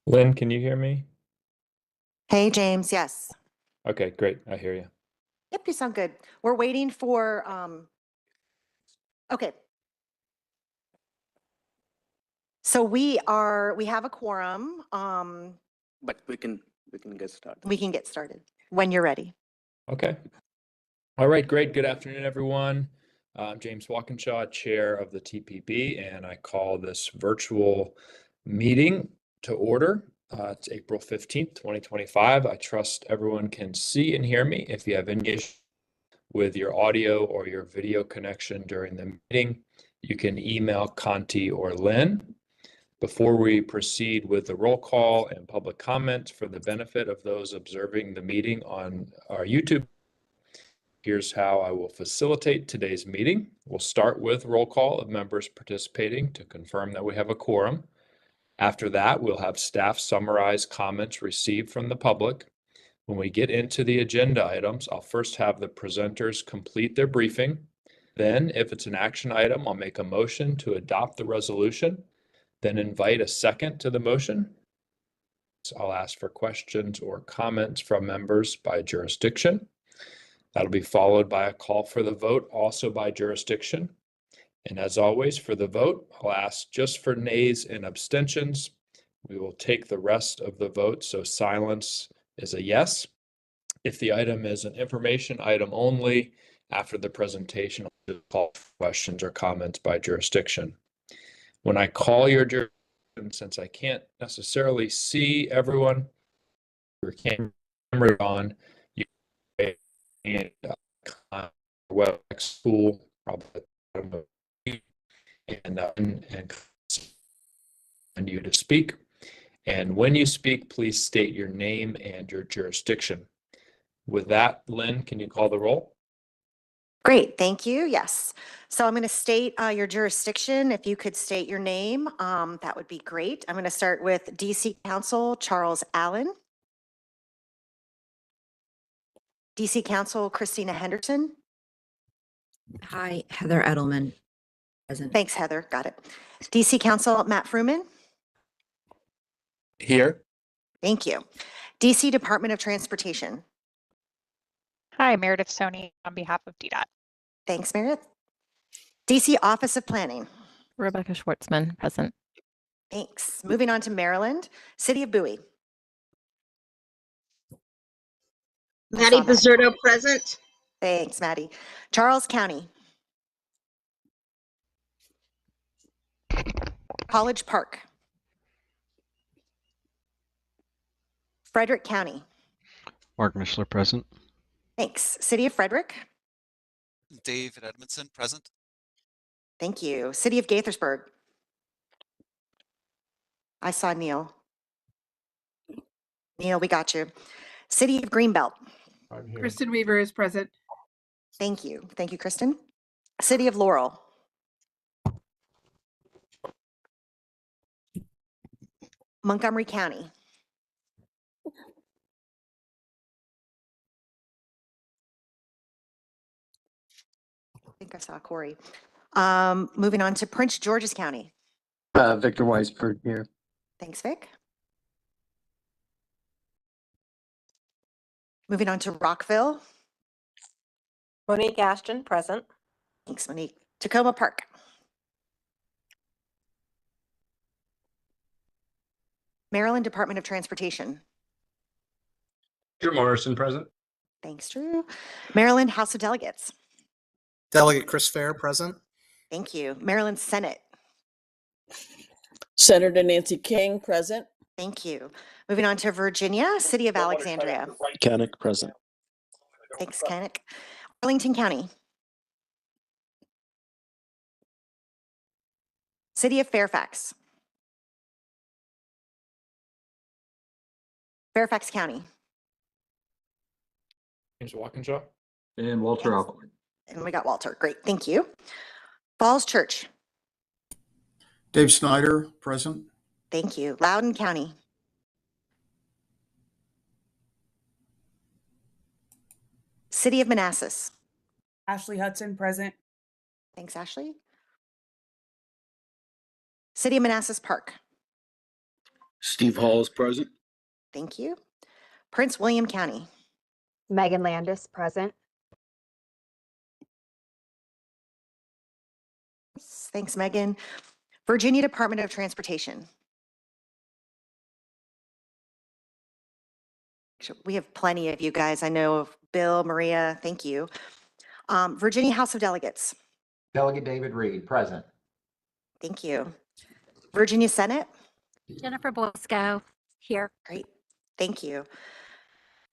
Lynn, can you hear me? Hey, James. Yes. Okay, great. I hear you. Yep, you sound good. We're waiting for, okay. So we have a quorum. But we can get started. We can get started when you're ready. Okay. All right, great. Good afternoon, everyone. I'm James Walkinshaw, Chair of the TPB, and I call this virtual meeting to order. It's April 15th, 2025. I trust everyone can see and hear me. If you have any issue with your audio or your video connection during the meeting, you can email Conti or Lynn. Before we proceed with the roll call and public comment for the benefit of those observing the meeting on our YouTube, here's how I will facilitate today's meeting. We'll start with roll call of members participating to confirm that we have a quorum. After that, we'll have staff summarize comments received from the public. When we get into the agenda items, I'll first have the presenters complete their briefing. Then, if it's an action item, I'll make a motion to adopt the resolution. Then invite a second to the motion. So I'll ask for questions or comments from members by jurisdiction. That'll be followed by a call for the vote, also by jurisdiction. And as always, for the vote, I'll ask just for nays and abstentions. We will take the rest of the vote, so silence is a yes. If the item is an information item only, after the presentation, I'll call for questions or comments by jurisdiction. When I call your jurisdiction, since I can't necessarily see everyone, your camera on, you can WebEx tool probably and you to speak. And when you speak, please state your name and your jurisdiction. With that, Lynn, can you call the roll? Great, thank you. Yes. So I'm going to state your jurisdiction. If you could state your name, that would be great. I'm going to start with DC Council Charles Allen. DC Council Christina Henderson. Hi, Heather Edelman, present. Thanks, Heather. Got it. DC Council Matt Fruman. Here. Thank you. DC Department of Transportation. Hi, Meredith Stoney on behalf of DDOT. Thanks, Meredith. DC Office of Planning. Rebecca Schwartzman, present. Thanks. Moving on to Maryland, City of Bowie. Maddie Bizzurdo, present. Thanks, Maddie. Charles County. College Park. Frederick County. Mark Mishler, present. Thanks. City of Frederick. David Edmondson, present. Thank you. City of Gaithersburg. I saw Neil. Neil, we got you. City of Greenbelt. I'm here. Kristen Weaver is present. Thank you. Thank you, Kristen. City of Laurel. Montgomery County. I think I saw Corey. Moving on to Prince George's County. Victor Weisberg here. Thanks, Vic. Moving on to Rockville. Monique Ashton, present. Thanks, Monique. Tacoma Park. Maryland Department of Transportation. Drew Morrison, present. Thanks, Drew. Maryland House of Delegates. Delegate Chris Fair, present. Thank you. Maryland Senate. Senator Nancy King, present. Thank you. Moving on to Virginia, City of Alexandria. Koenig, present. Thanks, Koenig. Arlington County. City of Fairfax. Fairfax County. James Walkinshaw. And Walter Alcorn. And we got Walter. Great. Thank you. Falls Church. Dave Snyder, present. Thank you. Loudoun County. City of Manassas. Ashley Hudson, present. Thanks, Ashley. City of Manassas Park. Steve Hall is present. Thank you. Prince William County. Megan Landis, present. Thanks, Megan. Virginia Department of Transportation. We have plenty of you guys. I know of Bill, Maria, thank you. Virginia House of Delegates. Delegate David Reed, present. Thank you. Virginia Senate. Jennifer Bosco, here. Great, thank you.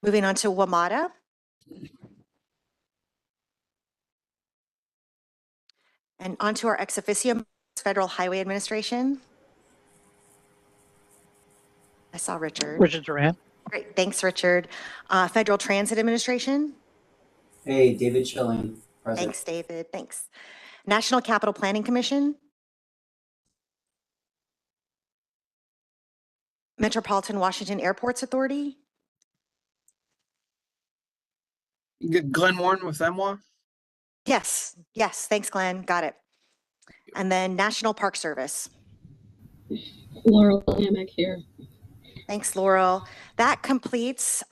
Moving on to WMATA. And onto our ex officio Federal Highway Administration. I saw Richard. Richard Duran. Great, thanks, Richard. Federal Transit Administration. Hey, David Schilling, present. Thanks, David, thanks. National Capital Planning Commission. Metropolitan Washington Airports Authority. Glenn Warren with MWA? Yes, thanks, Glenn, got it. And then National Park Service. Laurel Amick here. Thanks, Laurel. That completes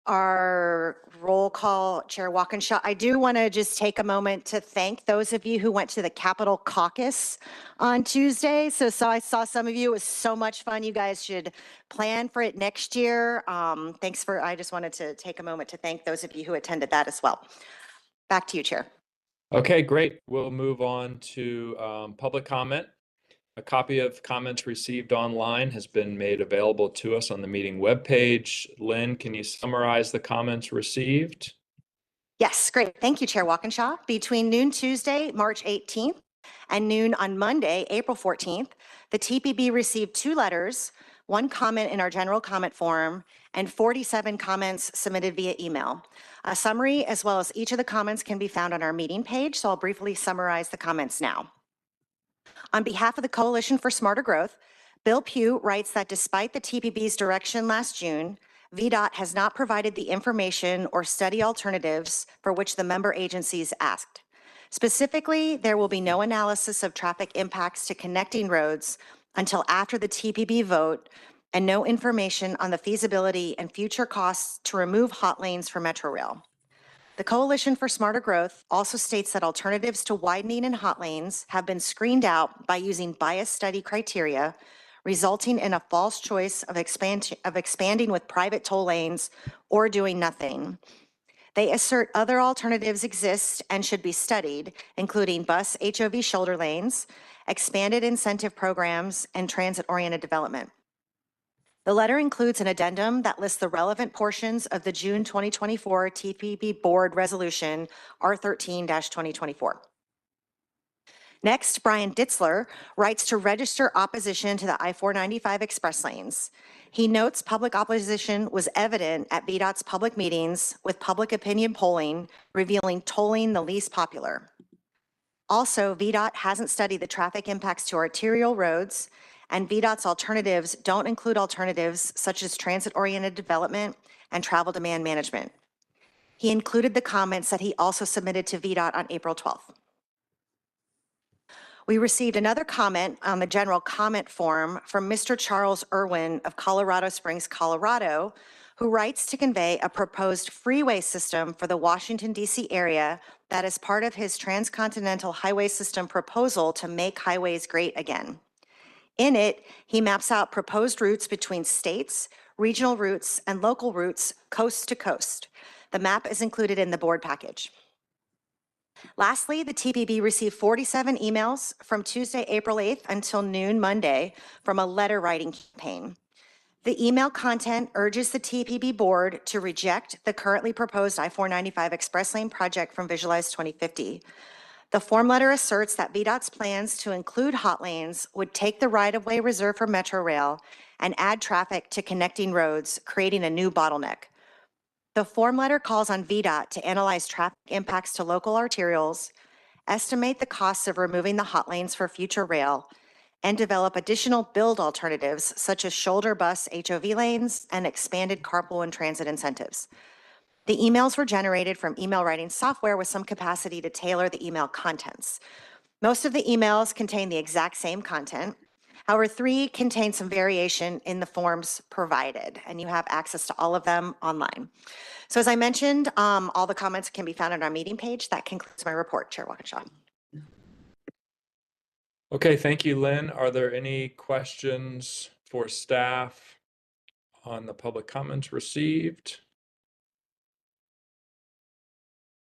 our roll call, Chair Walkinshaw. I do want to just take a moment to thank those of you who went to the Capitol Caucus on Tuesday. So I saw some of you. It was so much fun. You guys should plan for it next year. I just wanted to take a moment to thank those of you who attended that as well. Back to you, Chair. Okay, great. We'll move on to public comment. A copy of comments received online has been made available to us on the meeting webpage. Lynn, can you summarize the comments received? Yes, great. Thank you, Chair Walkinshaw. Between noon Tuesday, March 18th, and noon on Monday, April 14th, the TPB received 2 letters, 1 comment in our general comment form, and 47 comments submitted via email. A summary as well as each of the comments can be found on our meeting page, so I'll briefly summarize the comments now. On behalf of the Coalition for Smarter Growth, Bill Pugh writes that despite the TPB's direction last June, VDOT has not provided the information or study alternatives for which the member agencies asked. Specifically, there will be no analysis of traffic impacts to connecting roads until after the TPB vote, and no information on the feasibility and future costs to remove hot lanes for Metrorail. The Coalition for Smarter Growth also states that alternatives to widening and hot lanes have been screened out by using bias study criteria, resulting in a false choice of expanding with private toll lanes or doing nothing. They assert other alternatives exist and should be studied, including bus HOV shoulder lanes, expanded incentive programs, and transit-oriented development. The letter includes an addendum that lists the relevant portions of the June 2024 TPB Board Resolution R13-2024. Next, Brian Ditzler writes to register opposition to the I-495 express lanes. He notes public opposition was evident at VDOT's public meetings, with public opinion polling revealing tolling the least popular. Also, VDOT hasn't studied the traffic impacts to arterial roads, and VDOT's alternatives don't include alternatives such as transit-oriented development and travel demand management. He included the comments that he also submitted to VDOT on April 12th. We received another comment on the general comment form from Mr. Charles Irwin of Colorado Springs, Colorado, who writes to convey a proposed freeway system for the Washington, D.C. area that is part of his transcontinental highway system proposal to make highways great again. In it, he maps out proposed routes between states, regional routes, and local routes coast to coast. The map is included in the board package. Lastly, the TPB received 47 emails from Tuesday, April 8th until noon Monday from a letter writing campaign. The email content urges the TPB board to reject the currently proposed I-495 express lane project from Visualize 2050. The form letter asserts that VDOT's plans to include hot lanes would take the right-of-way reserved for Metrorail and add traffic to connecting roads, creating a new bottleneck. The form letter calls on VDOT to analyze traffic impacts to local arterials, estimate the costs of removing the hot lanes for future rail, and develop additional build alternatives such as shoulder bus HOV lanes and expanded carpool and transit incentives. The emails were generated from email writing software with some capacity to tailor the email contents. Most of the emails contain the exact same content. However, 3 contains some variation in the forms provided, and you have access to all of them online. So as I mentioned, all the comments can be found on our meeting page. That concludes my report, Chair Walkinshaw. Okay, thank you, Lynn. Are there any questions for staff on the public comments received?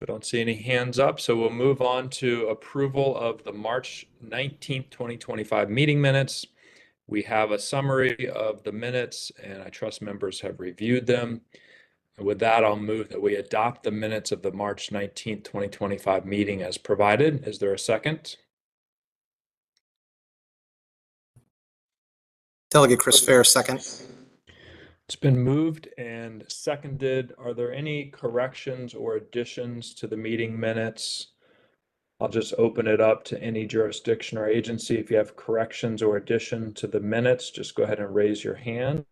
I don't see any hands up, so we'll move on to approval of the March 19th, 2025 meeting minutes. We have a summary of the minutes, and I trust members have reviewed them. And with that, I'll move that we adopt the minutes of the March 19th, 2025 meeting as provided. Is there a second? Delegate Chris Fair, second. It's been moved and seconded. Are there any corrections or additions to the meeting minutes? I'll just open it up to any jurisdiction or agency. If you have corrections or addition to the minutes, just go ahead and raise your hand.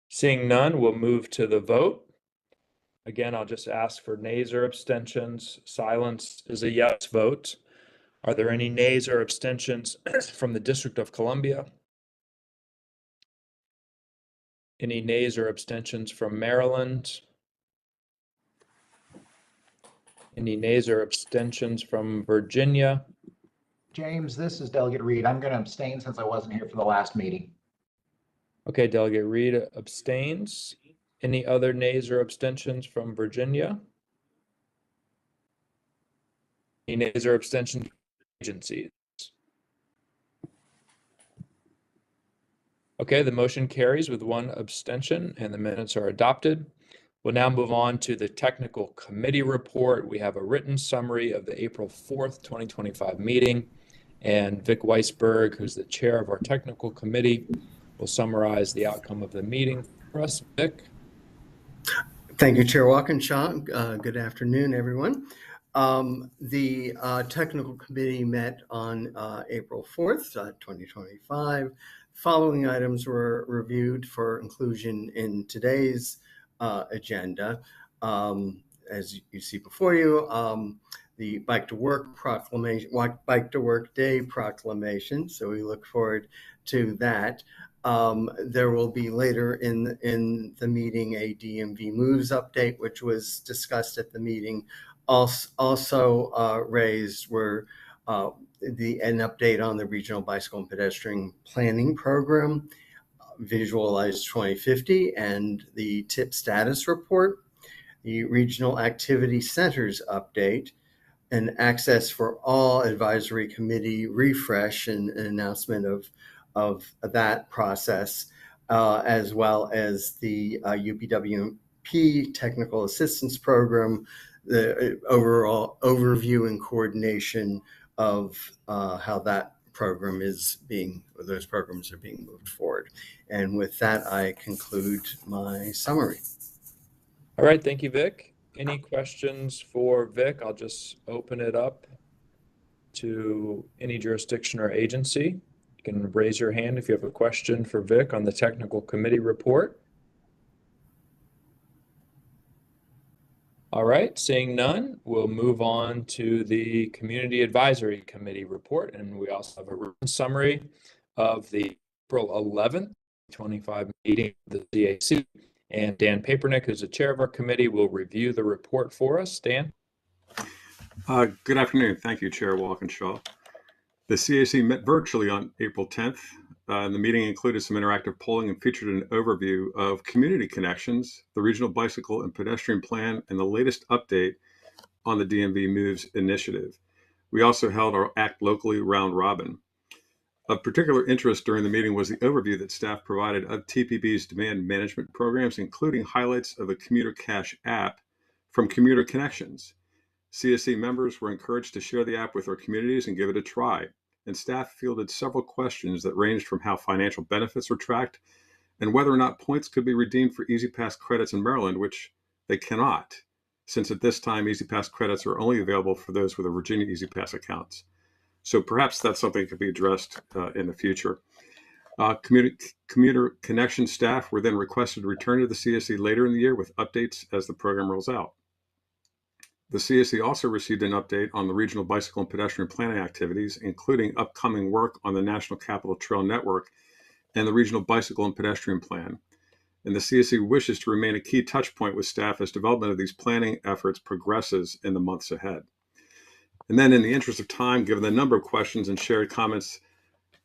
Seeing none, we'll move to the vote. Again, I'll just ask for nays or abstentions. Silence is a yes vote. Are there any nays or abstentions from the District of Columbia? Any nays or abstentions from Maryland? Any nays or abstentions from Virginia? James, this is Delegate Reed. I'm going to abstain since I wasn't here for the last meeting. Okay, Delegate Reed abstains. Any other nays or abstentions from Virginia? Any nays or abstentions from agencies? Okay, the motion carries with 1 abstention and the minutes are adopted. We'll now move on to the technical committee report. We have a written summary of the April 4th, 2025 meeting, and Vic Weisberg, who's the chair of our technical committee, will summarize the outcome of the meeting for us. Vic? Thank you, Chair Walkinshaw. Good afternoon, everyone. The technical committee met on April 4th, 2025. Following items were reviewed for inclusion in today's agenda. As you see before you, the Bike to Work proclamation, Bike to Work Day proclamation. So we look forward to that. There will be later in the meeting a DMV Moves update, which was discussed at the meeting. Also raised were an update on the Regional Bicycle and Pedestrian Planning Program, Visualize 2050, and the TIP status report, the Regional Activity Centers update, an Access for All Advisory Committee refresh and an announcement of that process, as well as the UPWP Technical Assistance Program, the overall overview and coordination of how that program is those programs are being moved forward. And with that, I conclude my summary. All right, thank you, Vic. Any questions for Vic? I'll just open it up to any jurisdiction or agency. You can raise your hand if you have a question for Vic on the technical committee report. All right, seeing none, we'll move on to the Community Advisory Committee report. And we also have a written summary of the April 11th, 2025 meeting of the CAC. And Dan Papernick, who's the chair of our committee, will review the report for us. Dan? Good afternoon. Thank you, Chair Walkinshaw. The CAC met virtually on April 10th. The meeting included some interactive polling and featured an overview of community connections, the Regional Bicycle and Pedestrian Plan, and the latest update on the DMV Moves initiative. We also held our Act Locally round robin. Of particular interest during the meeting was the overview that staff provided of TPB's demand management programs, including highlights of the Commuter Cash app from Commuter Connections. CSC members were encouraged to share the app with their communities and give it a try. And staff fielded several questions that ranged from how financial benefits were tracked and whether or not points could be redeemed for EasyPass credits in Maryland, which they cannot, since at this time EasyPass credits are only available for those with a Virginia EasyPass accounts. So perhaps that's something that could be addressed in the future. Commuter Connection staff were then requested to return to the CSC later in the year with updates as the program rolls out. The CAC also received an update on the regional bicycle and pedestrian planning activities, including upcoming work on the National Capital Trail Network and the Regional Bicycle and Pedestrian Plan. And the CAC wishes to remain a key touch point with staff as development of these planning efforts progresses in the months ahead. And then in the interest of time, given the number of questions and shared comments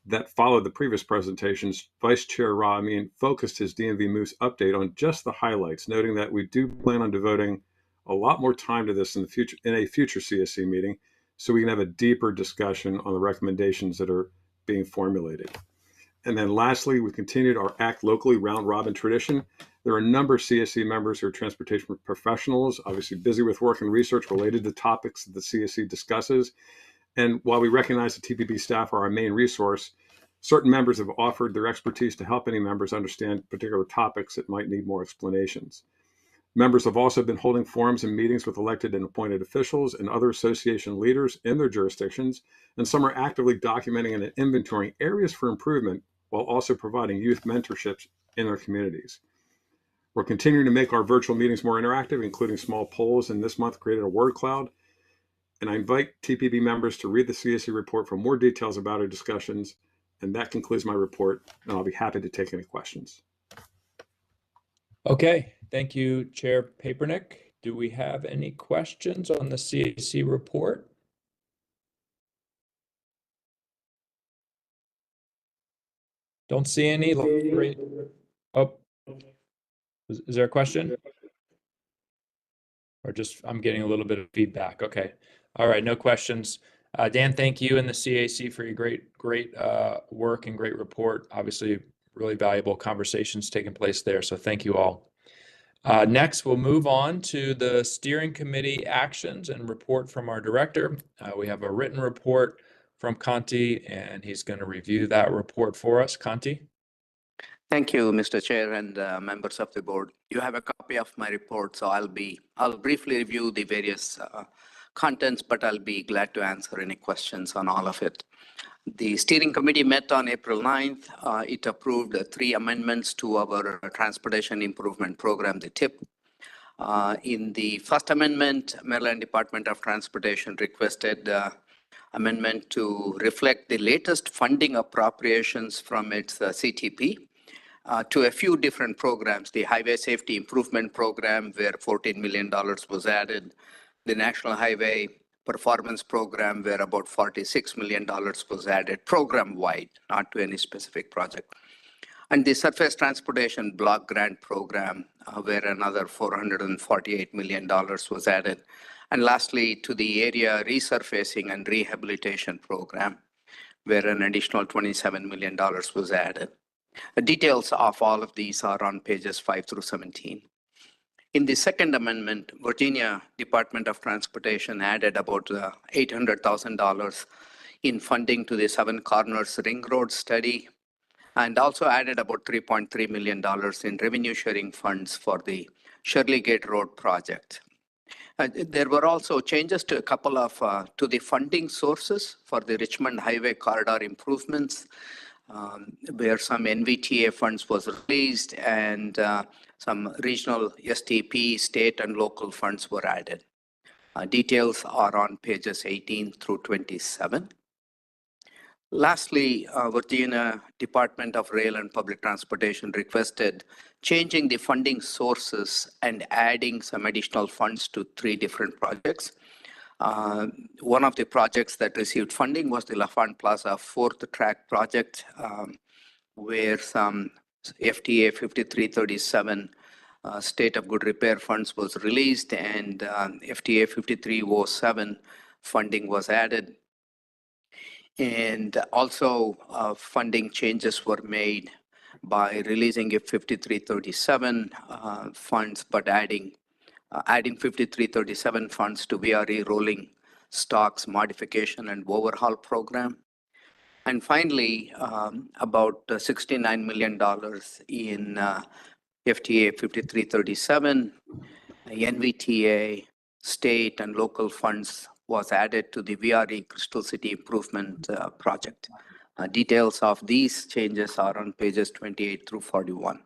that followed the previous presentations, Vice Chair Ra Amin focused his DMV Moves update on just the highlights, noting that we do plan on devoting a lot more time to this in a future CSC meeting, so we can have a deeper discussion on the recommendations that are being formulated. And then lastly, we continued our Act Locally round robin tradition. There are a number of CSC members who are transportation professionals, obviously busy with work and research related to topics that the CSC discusses. And while we recognize the TPB staff are our main resource, certain members have offered their expertise to help any members understand particular topics that might need more explanations. Members have also been holding forums and meetings with elected and appointed officials and other association leaders in their jurisdictions, and some are actively documenting and inventorying areas for improvement while also providing youth mentorships in their communities. We're continuing to make our virtual meetings more interactive, including small polls, and this month created a word cloud. And I invite TPB members to read the CSC report for more details about our discussions. And that concludes my report, and I'll be happy to take any questions. Okay, thank you, Chair Papernick. Do we have any questions on the CAC report? Don't see any. Oh, is there a question? Or just, I'm getting a little bit of feedback. Okay. All right, no questions. Dan, thank you and the CAC for your great work and great report. Obviously, really valuable conversations taking place there. So thank you all. Next, we'll move on to the steering committee actions and report from our director. We have a written report from Conti, and he's going to review that report for us. Conti? Thank you, Mr. Chair and members of the board. You have a copy of my report, so I'll briefly review the various contents, but I'll be glad to answer any questions on all of it. The steering committee met on April 9th. It approved 3 amendments to our Transportation Improvement Program, the TIP. In the first amendment, Maryland Department of Transportation requested amendment to reflect the latest funding appropriations from its CTP to a few different programs. The Highway Safety Improvement Program, where $14 million was added. The National Highway Performance Program, where about $46 million was added program-wide, not to any specific project. And the Surface Transportation Block Grant Program, where another $448 million was added. And lastly, to the Area Resurfacing and Rehabilitation Program, where an additional $27 million was added. The details of all of these are on pages 5 through 17. In the second amendment, Virginia Department of Transportation added about $800,000 in funding to the Seven Corners Ring Road study, and also added about $3.3 million in revenue sharing funds for the Shirley Gate Road project. There were also changes to a couple of to the funding sources for the Richmond Highway corridor improvements, where some NVTA funds was released and some regional STP, state and local funds were added. Details are on pages 18 through 27. Lastly, Virginia Department of Rail and Public Transportation requested changing the funding sources and adding some additional funds to 3 different projects. One of the projects that received funding was the LaFont Plaza 4th track project, where some FTA 5337 State of Good Repair funds was released, and FTA 5307 funding was added. And also funding changes were made by releasing a 5337 funds, but adding 5337 funds to VRE Rolling Stocks Modification and Overhaul Program. And finally, about $69 million in FTA 5337, NVTA, state and local funds was added to the VRE Crystal City Improvement Project. Details of these changes are on pages 28 through 41.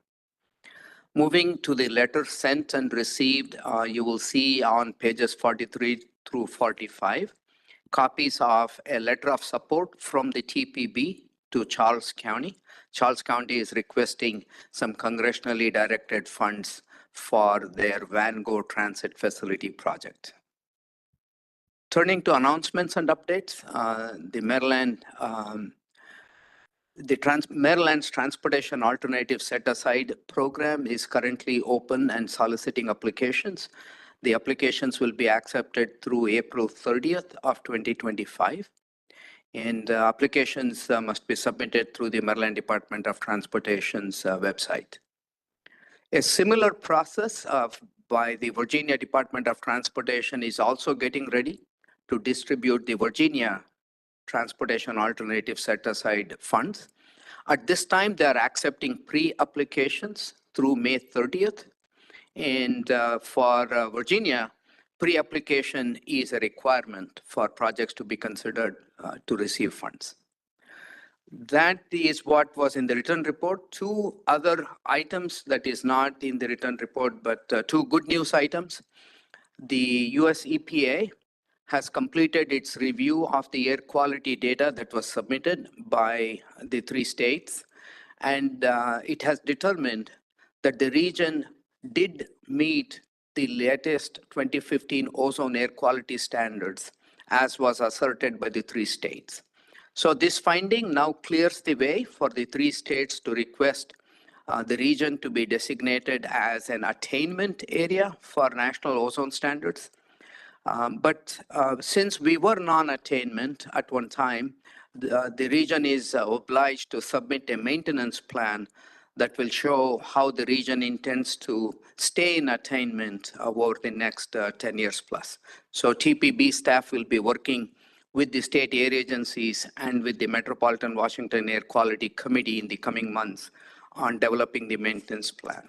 Moving to the letter sent and received, you will see on pages 43 through 45, copies of a letter of support from the TPB to Charles County. Charles County is requesting some congressionally directed funds for their Van Gogh Transit Facility project. Turning to announcements and updates, the Maryland's Transportation Alternative Set-Aside program is currently open and soliciting applications. The applications will be accepted through April 30th of 2025. And applications must be submitted through the Maryland Department of Transportation's website. A similar process by the Virginia Department of Transportation is also getting ready to distribute the Virginia Transportation Alternative Set-Aside funds. At this time, they are accepting pre-applications through May 30th. And for Virginia, pre-application is a requirement for projects to be considered to receive funds. That is what was in the written report. Two other items that is not in the written report, but two good news items. The US EPA has completed its review of the air quality data that was submitted by the 3 states. And it has determined that the region did meet the latest 2015 ozone air quality standards, as was asserted by the 3 states. So this finding now clears the way for the 3 states to request the region to be designated as an attainment area for national ozone standards. But since we were non-attainment at one time, the region is obliged to submit a maintenance plan that will show how the region intends to stay in attainment over the next 10 years plus. So TPB staff will be working with the state air agencies and with the Metropolitan Washington Air Quality Committee in the coming months on developing the maintenance plan.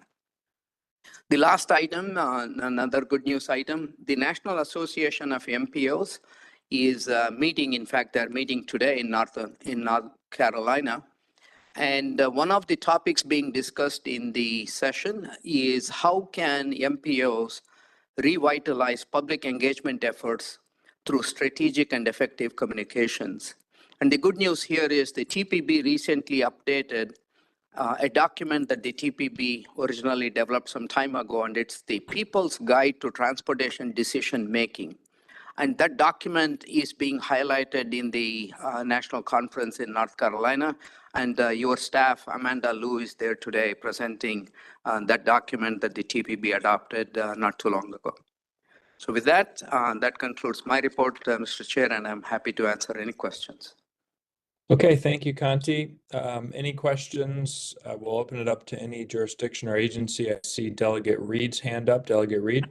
The last item, another good news item, the National Association of MPOs is meeting. In fact, they're meeting today in North Carolina. And one of the topics being discussed in the session is how can MPOs revitalize public engagement efforts through strategic and effective communications. And the good news here is the TPB recently updated a document that the TPB originally developed some time ago, and it's the People's Guide to Transportation Decision Making. And that document is being highlighted in the national conference in North Carolina. And your staff, Amanda Liu, is there today presenting that document that the TPB adopted not too long ago. So with that, that concludes my report, Mr. Chair, and I'm happy to answer any questions. Okay, thank you, Kanti. Any questions? We'll open it up to any jurisdiction or agency. I see Delegate Reed's hand up. Delegate Reed.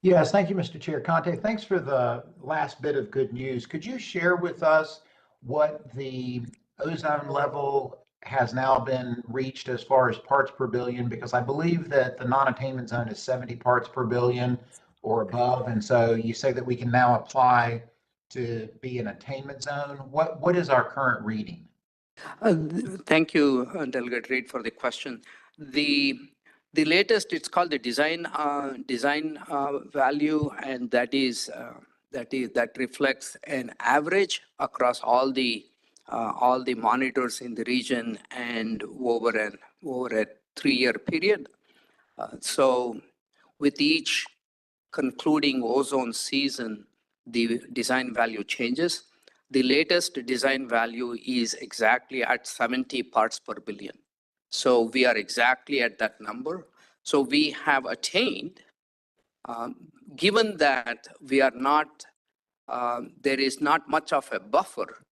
Yes, thank you, Mr. Chair. Kanti, thanks for the last bit of good news. Could you share with us what the ozone level has now been reached as far as parts per billion? Because I believe that the non-attainment zone is 70 parts per billion or above. And so you say that we can now apply to be an attainment zone. What is our current reading? Thank you, Delegate Reed, for the question. The latest, it's called the design value, and that reflects an average across all the monitors in the region and over a 3-year period. So with each concluding ozone season, the design value changes. The latest design value is exactly at 70 parts per billion. So we are exactly at that number. So we have attained, given that we are not, there is not much of a buffer,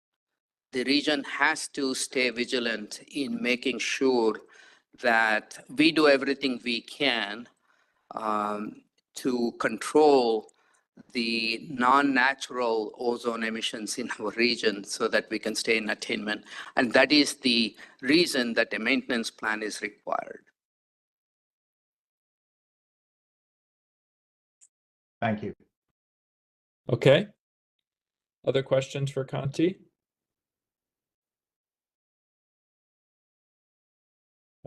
the region has to stay vigilant in making sure that we do everything we can to control the non-natural ozone emissions in our region so that we can stay in attainment. And that is the reason that a maintenance plan is required. Thank you. Okay. Other questions for Kanti?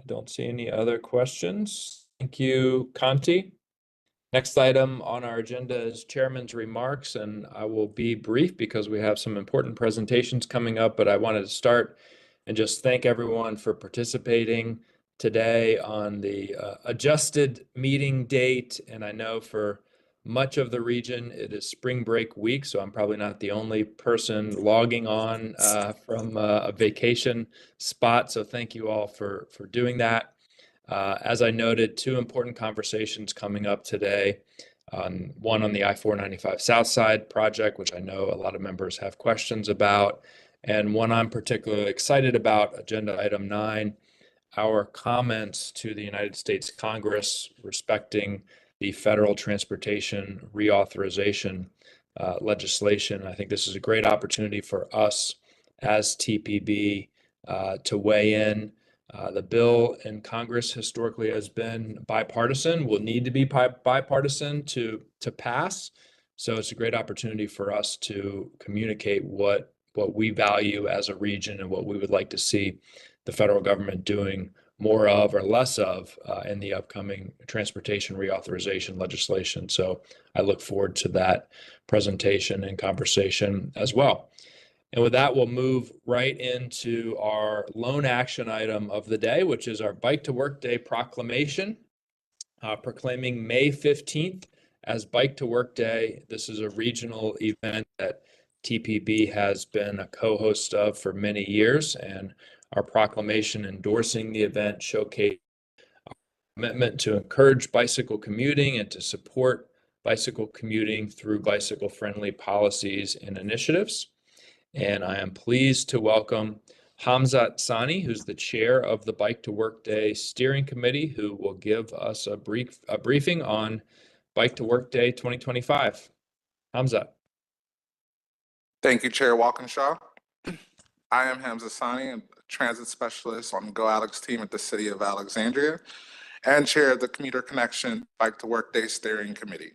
Don't see any other questions. Thank you, Conti. Next item on our agenda is chairman's remarks, and I will be brief because we have some important presentations coming up, but I wanted to start and just thank everyone for participating today on the adjusted meeting date. And I know for much of the region, it is spring break week, so I'm probably not the only person logging on from a vacation spot. So thank you all for doing that. As I noted, two important conversations coming up today. One on the I-495 South Side project, which I know a lot of members have questions about, and one I'm particularly excited about, Agenda Item 9, our comments to the United States Congress respecting the federal transportation reauthorization legislation. I think this is a great opportunity for us as TPB to weigh in. The bill in Congress historically has been bipartisan, will need to be bipartisan to pass. So it's a great opportunity for us to communicate what we value as a region and what we would like to see the federal government doing more of or less of in the upcoming transportation reauthorization legislation. So I look forward to that presentation and conversation as well. And with that, we'll move right into our lone action item of the day, which is our Bike to Work Day proclamation, proclaiming May 15th as Bike to Work Day. This is a regional event that TPB has been a co-host of for many years, and our proclamation endorsing the event showcased our commitment to encourage bicycle commuting and to support bicycle commuting through bicycle-friendly policies and initiatives. And I am pleased to welcome Hamzat Sani, who's the chair of the Bike to Work Day Steering Committee, who will give us a briefing on Bike to Work Day 2025. Hamzat. Thank you, Chair Walkinshaw. I am Hamza Sani, a transit specialist on the Go Alex team at the City of Alexandria and chair of the Commuter Connection Bike to Work Day Steering Committee.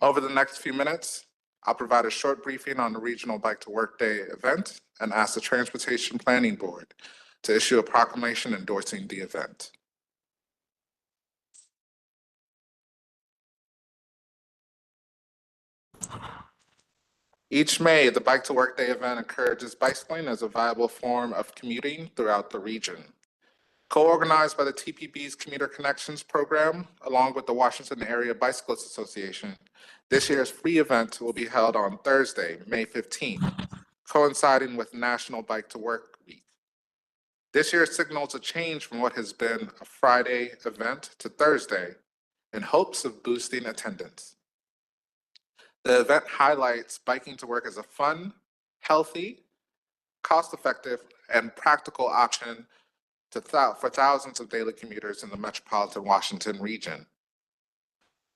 Over the next few minutes, I'll provide a short briefing on the Regional Bike to Work Day event and ask the Transportation Planning Board to issue a proclamation endorsing the event. Each May, the Bike to Work Day event encourages bicycling as a viable form of commuting throughout the region. Co-organized by the TPB's Commuter Connections program, along with the Washington Area Bicyclists Association, this year's free event will be held on Thursday, May 15th, coinciding with National Bike to Work Week. This year signals a change from what has been a Friday event to Thursday in hopes of boosting attendance. The event highlights biking to work as a fun, healthy, cost-effective, and practical option for thousands of daily commuters in the metropolitan Washington region.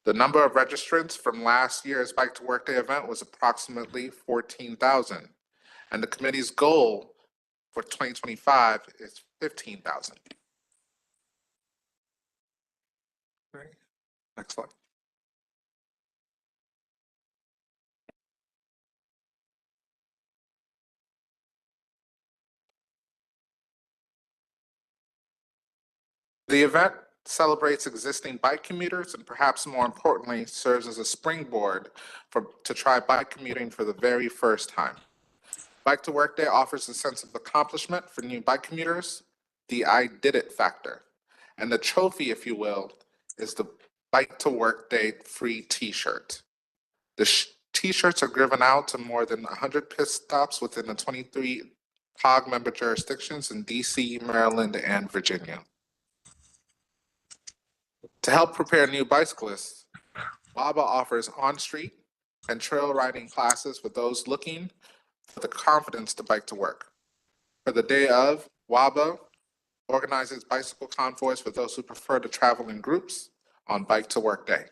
The number of registrants from last year's Bike to Work Day event was approximately 14,000, and the committee's goal for 2025 is 15,000. Next slide. The event celebrates existing bike commuters and perhaps more importantly, serves as a springboard to try bike commuting for the very first time. Bike to Work Day offers a sense of accomplishment for new bike commuters, the I did it factor. And the trophy, if you will, is the Bike to Work Day free t-shirt. The t-shirts are given out to more than 100 pit stops within the 23 POG member jurisdictions in DC, Maryland, and Virginia. To help prepare new bicyclists, WABA offers on-street and trail riding classes for those looking for the confidence to bike to work. For the day of, WABA organizes bicycle convoys for those who prefer to travel in groups on Bike to Work Day.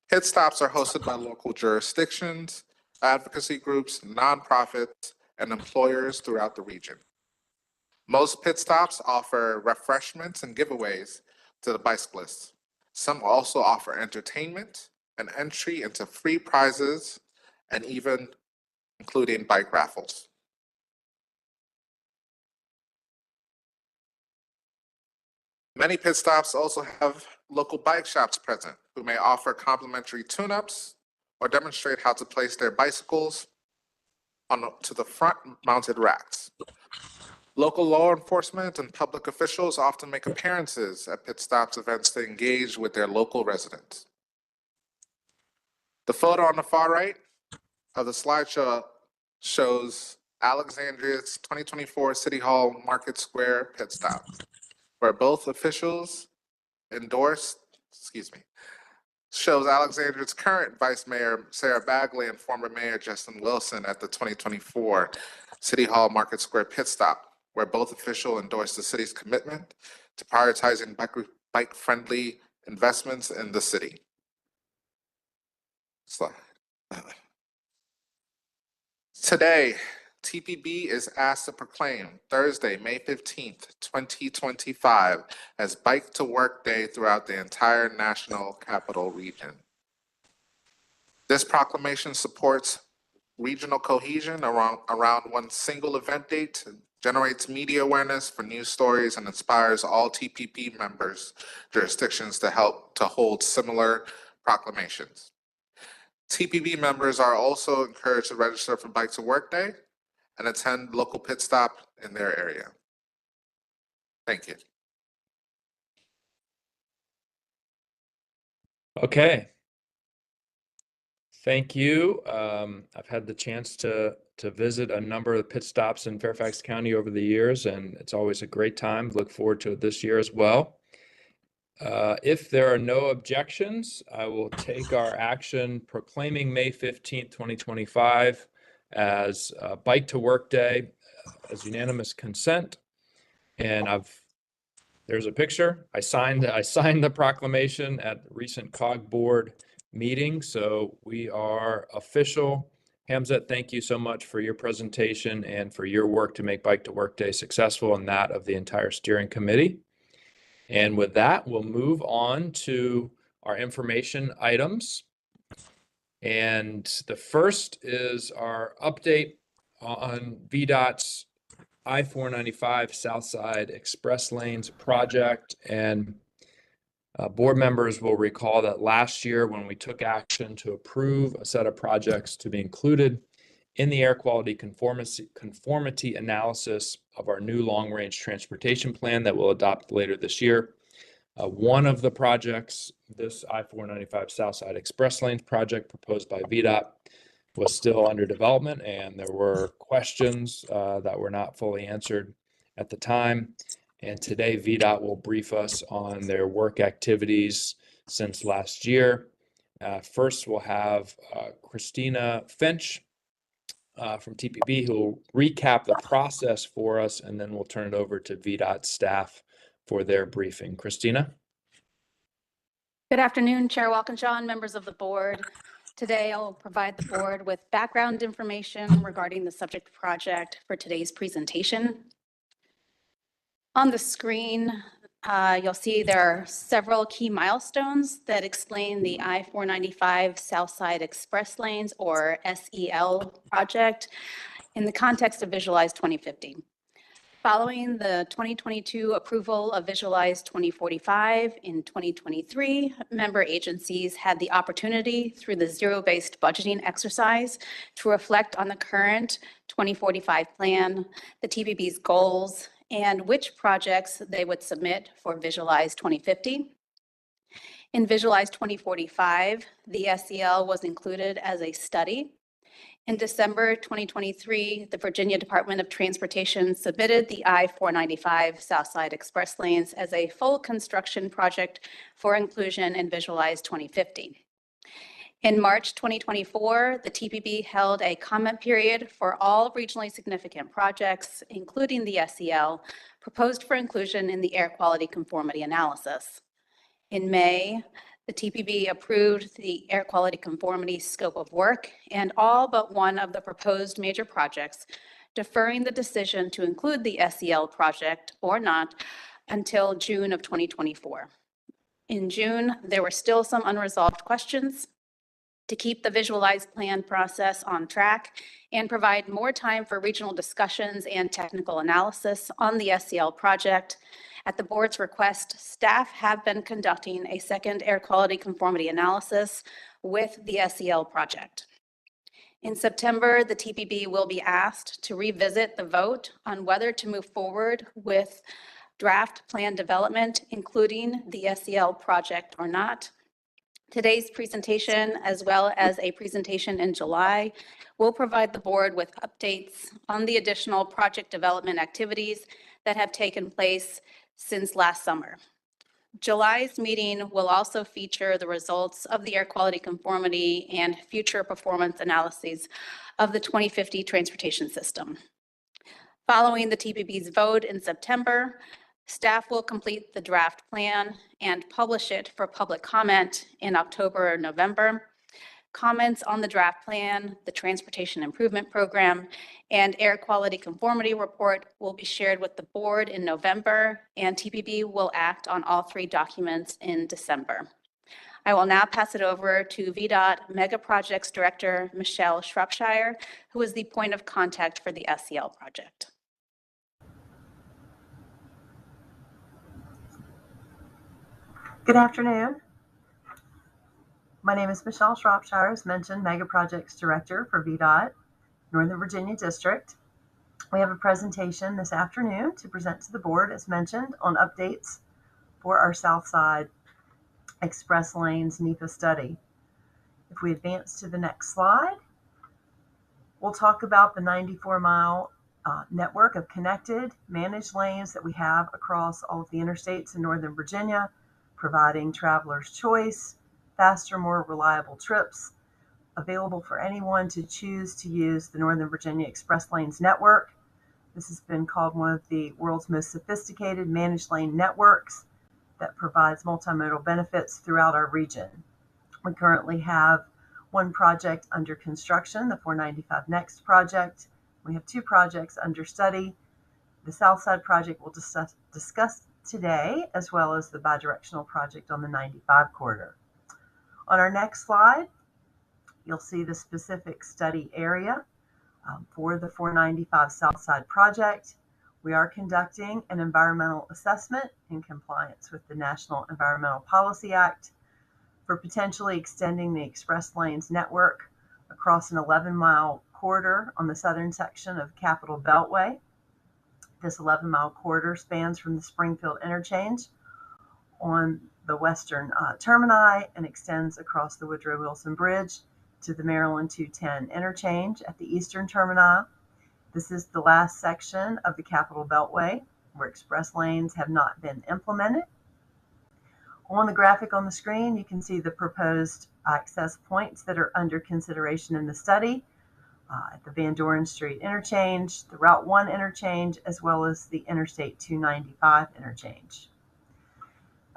Pit stops are hosted by local jurisdictions, advocacy groups, nonprofits, and employers throughout the region. Most pit stops offer refreshments and giveaways to the bicyclists. Some also offer entertainment and entry into free prizes and even including bike raffles. Many pit stops also have local bike shops present who may offer complimentary tune-ups or demonstrate how to place their bicycles to the front mounted racks. Local law enforcement and public officials often make appearances at pit stops events to engage with their local residents. The photo on the far right of the slideshow shows Alexandria's 2024 City Hall Market Square pit stop, where both officials shows Alexandria's current Vice Mayor Sarah Bagley and former Mayor Justin Wilson at the 2024 City Hall Market Square pit stop, where both officials endorsed the city's commitment to prioritizing bike-friendly investments in the city. Slide. Today, TPB is asked to proclaim Thursday, May 15th, 2025 as Bike to Work Day throughout the entire National Capital Region. This proclamation supports regional cohesion around one single event date, generates media awareness for news stories, and inspires all TPB members jurisdictions to help to hold similar proclamations. TPB members are also encouraged to register for Bike to Work Day and attend local pit stop in their area. Thank you. Okay. Thank you. I've had the chance to visit a number of pit stops in Fairfax County over the years, and it's always a great time. Look forward to it this year as well. If there are no objections, I will take our action proclaiming May 15th, 2025 as Bike to Work Day as unanimous consent. And there's a picture. I signed the proclamation at the recent COG board meeting, so we are official. Hamzat, thank you so much for your presentation and for your work to make Bike to Work Day successful, and that of the entire steering committee. And with that, we'll move on to our information items. And the first is our update on VDOT's I-495 Southside Express Lanes project. And board members will recall that last year when we took action to approve a set of projects to be included in the air quality conformity analysis of our new long-range transportation plan that we'll adopt later this year. One of the projects, this I-495 Southside Express Lanes project proposed by VDOT, was still under development, and there were questions that were not fully answered at the time. And today, VDOT will brief us on their work activities since last year. First, we'll have Christina Finch from TPB, who will recap the process for us, and then we'll turn it over to VDOT staff for their briefing. Christina? Good afternoon, Chair Walkinshaw and members of the board. Today, I'll provide the board with background information regarding the subject project for today's presentation. On the screen, you'll see there are several key milestones that explain the I-495 Southside Express Lanes, or SEL, project in the context of Visualize 2050. Following the 2022 approval of Visualize 2045 in 2023, member agencies had the opportunity through the zero-based budgeting exercise to reflect on the current 2045 plan, the TPB's goals, and which projects they would submit for Visualize 2050. In Visualize 2045, the SEL was included as a study. In December 2023, the Virginia Department of Transportation submitted the I-495 Southside Express Lanes as a full construction project for inclusion in Visualize 2050. In March 2024, the TPB held a comment period for all regionally significant projects, including the SEL, proposed for inclusion in the air quality conformity analysis. In May, the TPB approved the air quality conformity scope of work and all but one of the proposed major projects, deferring the decision to include the SEL project or not until June of 2024. In June, there were still some unresolved questions. to keep the visualized plan process on track and provide more time for regional discussions and technical analysis on the SEL project. At the board's request, staff have been conducting a second air quality conformity analysis with the SEL project. In September, the TPB will be asked to revisit the vote on whether to move forward with draft plan development, including the SEL project or not. Today's presentation, as well as a presentation in July, will provide the board with updates on the additional project development activities that have taken place since last summer. July's meeting will also feature the results of the air quality conformity and future performance analyses of the 2050 transportation system. Following the TPB's vote in September, staff will complete the draft plan and publish it for public comment in October or November. Comments on the draft plan, the Transportation Improvement Program, and Air Quality Conformity Report will be shared with the board in November, and TPB will act on all three documents in December. I will now pass it over to VDOT Mega Projects Director, Michelle Shropshire, who is the point of contact for the SEL project. Good afternoon. My name is Michelle Shropshire, as mentioned, Mega Projects Director for VDOT, Northern Virginia District. We have a presentation this afternoon to present to the board, as mentioned, on updates for our Southside Express Lanes NEPA study. If we advance to the next slide, we'll talk about the 94-mile network of connected, managed lanes that we have across all of the interstates in Northern Virginia, providing travelers choice, faster, more reliable trips, available for anyone to choose to use the Northern Virginia Express Lanes network. This has been called one of the world's most sophisticated managed lane networks that provides multimodal benefits throughout our region. We currently have one project under construction, the 495 Next project. We have two projects under study. The Southside project we'll discuss today, as well as the bidirectional project on the 95 corridor. On our next slide, you'll see the specific study area for the 495 Southside project. We are conducting an environmental assessment in compliance with the National Environmental Policy Act for potentially extending the Express Lanes network across an 11-mile corridor on the southern section of Capitol Beltway. This 11-mile corridor spans from the Springfield interchange on the western termini and extends across the Woodrow Wilson Bridge to the Maryland 210 interchange at the eastern termini. This is the last section of the Capitol Beltway where express lanes have not been implemented. On the graphic on the screen, you can see the proposed access points that are under consideration in the study at the Van Doren Street interchange, the Route 1 interchange, as well as the Interstate 295 interchange.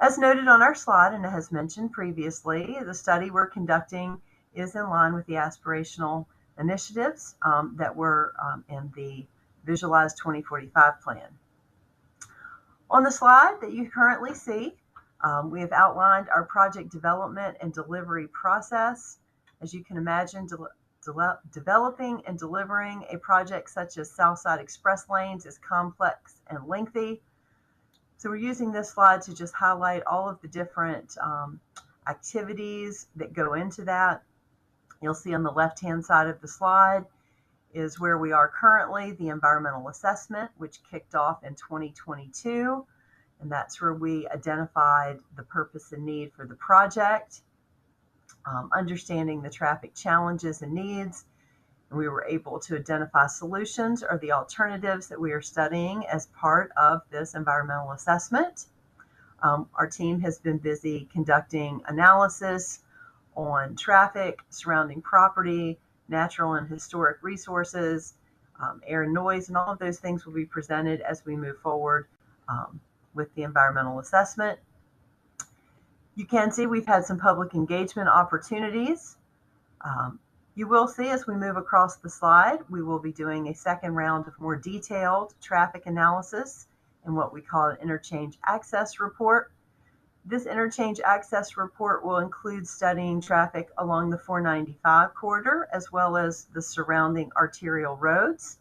As noted on our slide, and as mentioned previously, the study we're conducting is in line with the aspirational initiatives that were in the Visualized 2045 plan. On the slide that you currently see, we have outlined our project development and delivery process. As you can imagine, developing and delivering a project such as Southside Express Lanes is complex and lengthy. So we're using this slide to just highlight all of the different activities that go into that. You'll see on the left-hand side of the slide is where we are currently, the environmental assessment, which kicked off in 2022. And that's where we identified the purpose and need for the project, understanding the traffic challenges and needs. And we were able to identify solutions or the alternatives that we are studying as part of this environmental assessment. Our team has been busy conducting analysis on traffic, surrounding property, natural and historic resources, air and noise, and all of those things will be presented as we move forward with the environmental assessment. You can see we've had some public engagement opportunities. You will see as we move across the slide, we will be doing a second round of more detailed traffic analysis in what we call an interchange access report. This interchange access report will include studying traffic along the 495 corridor as well as the surrounding arterial roads.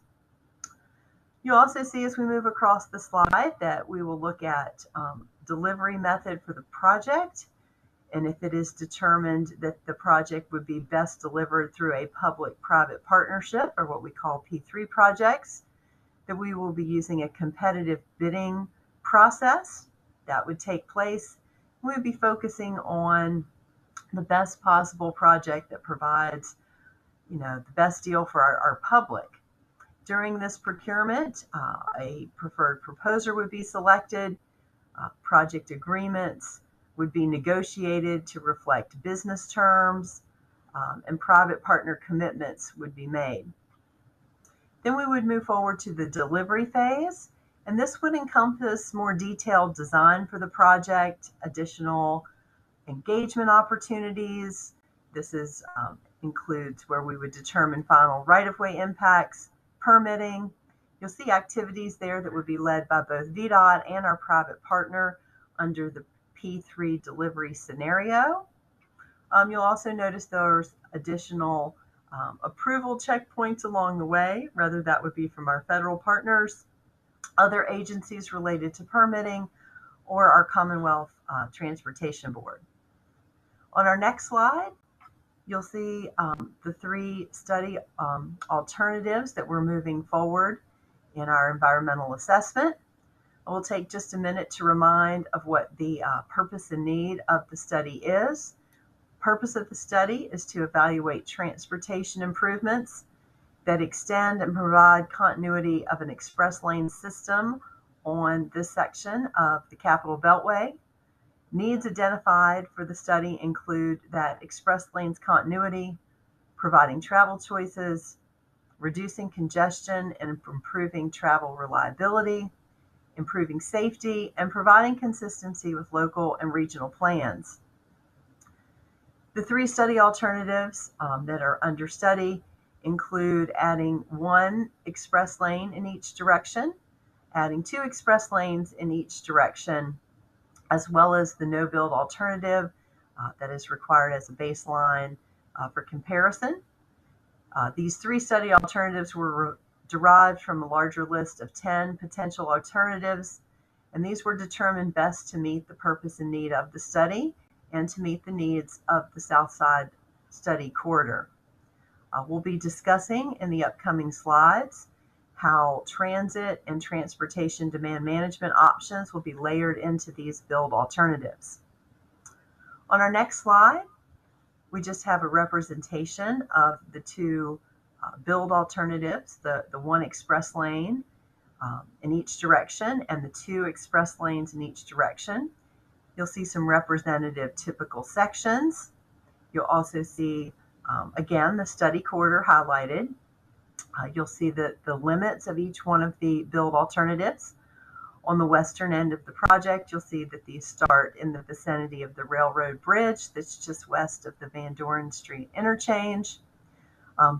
You'll also see as we move across the slide that we will look at delivery method for the project, and if it is determined that the project would be best delivered through a public-private partnership, or what we call P3 projects, that we will be using a competitive bidding process that would take place. We would be focusing on the best possible project that provides, the best deal for our public. During this procurement, a preferred proposer would be selected. Project agreements would be negotiated to reflect business terms, and private partner commitments would be made. Then we would move forward to the delivery phase, and this would encompass more detailed design for the project, additional engagement opportunities. This includes where we would determine final right-of-way impacts, permitting. You'll see activities there that would be led by both VDOT and our private partner under the P3 delivery scenario. You'll also notice there's additional approval checkpoints along the way, whether that would be from our federal partners, other agencies related to permitting, or our Commonwealth Transportation Board. On our next slide, you'll see the three study alternatives that we're moving forward in our environmental assessment. I will take just a minute to remind of what the purpose and need of the study is. Purpose of the study is to evaluate transportation improvements that extend and provide continuity of an express lane system on this section of the Capitol Beltway. Needs identified for the study include that express lanes continuity, providing travel choices, reducing congestion and improving travel reliability, improving safety, and providing consistency with local and regional plans. The three study alternatives that are under study include adding one express lane in each direction, adding two express lanes in each direction, as well as the no-build alternative that is required as a baseline for comparison. These three study alternatives were derived from a larger list of 10 potential alternatives, and these were determined best to meet the purpose and need of the study and to meet the needs of the Southside Study Corridor. We'll be discussing in the upcoming slides how transit and transportation demand management options will be layered into these build alternatives. On our next slide, we just have a representation of the two build alternatives, the one express lane in each direction and the two express lanes in each direction. You'll see some representative typical sections. You'll also see, again, the study corridor highlighted. You'll see the limits of each one of the build alternatives. On the western end of the project, you'll see that these start in the vicinity of the railroad bridge that's just west of the Van Doren Street interchange.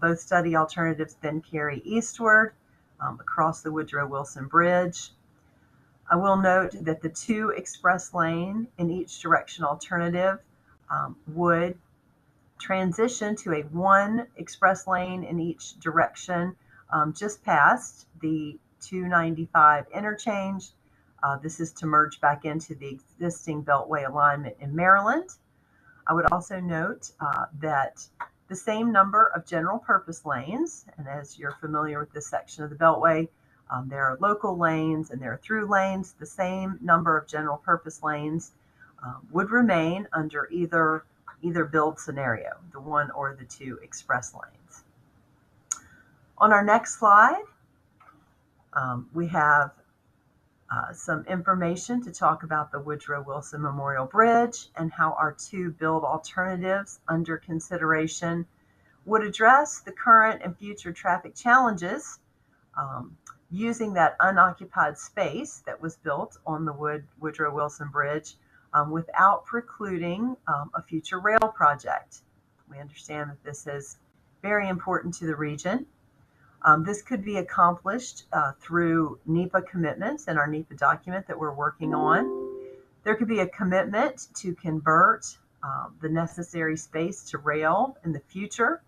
Both study alternatives then carry eastward across the Woodrow Wilson Bridge. I will note that the two express lane in each direction alternative would transition to a one express lane in each direction just past the 295 interchange. This is to merge back into the existing Beltway alignment in Maryland. I would also note that the same number of general purpose lanes, and as you're familiar with this section of the Beltway, there are local lanes and there are through lanes. The same number of general purpose lanes would remain under either build scenario, the one or the two express lanes. On our next slide, we have some information to talk about the Woodrow Wilson Memorial Bridge and how our two build alternatives under consideration would address the current and future traffic challenges using that unoccupied space that was built on the Woodrow Wilson Bridge without precluding a future rail project. We understand that this is very important to the region. This could be accomplished through NEPA commitments and our NEPA document that we're working on. There could be a commitment to convert the necessary space to rail in the future.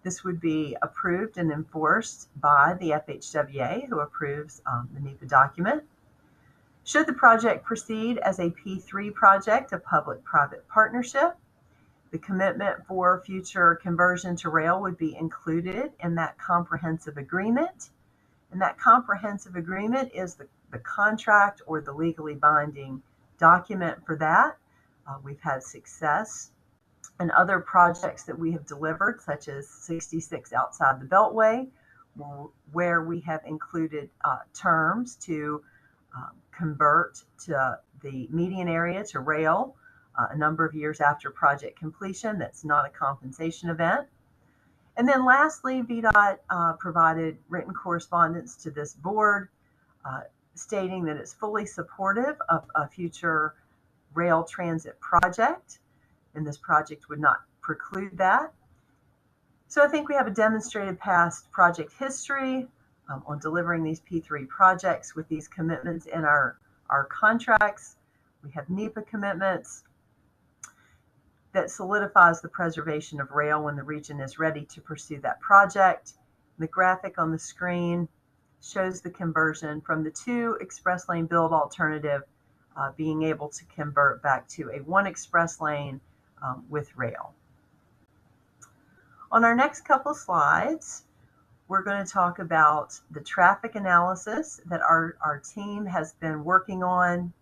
This would be approved and enforced by the FHWA, who approves the NEPA document. Should the project proceed as a P3 project, a public-private partnership, the commitment for future conversion to rail would be included in that comprehensive agreement. And that comprehensive agreement is the contract or the legally binding document for that. We've had success in other projects that we have delivered, such as 66 outside the Beltway, where we have included terms to convert to the median area to rail a number of years after project completion. That's not a compensation event. And then lastly, VDOT provided written correspondence to this board stating that it's fully supportive of a future rail transit project, and this project would not preclude that. So I think we have a demonstrated past project history on delivering these P3 projects with these commitments in our contracts. We have NEPA commitments that solidifies the preservation of rail when the region is ready to pursue that project. The graphic on the screen shows the conversion from the 2 express lane build alternative being able to convert back to a 1 express lane with rail. On our next couple slides, we're going to talk about the traffic analysis that our team has been working on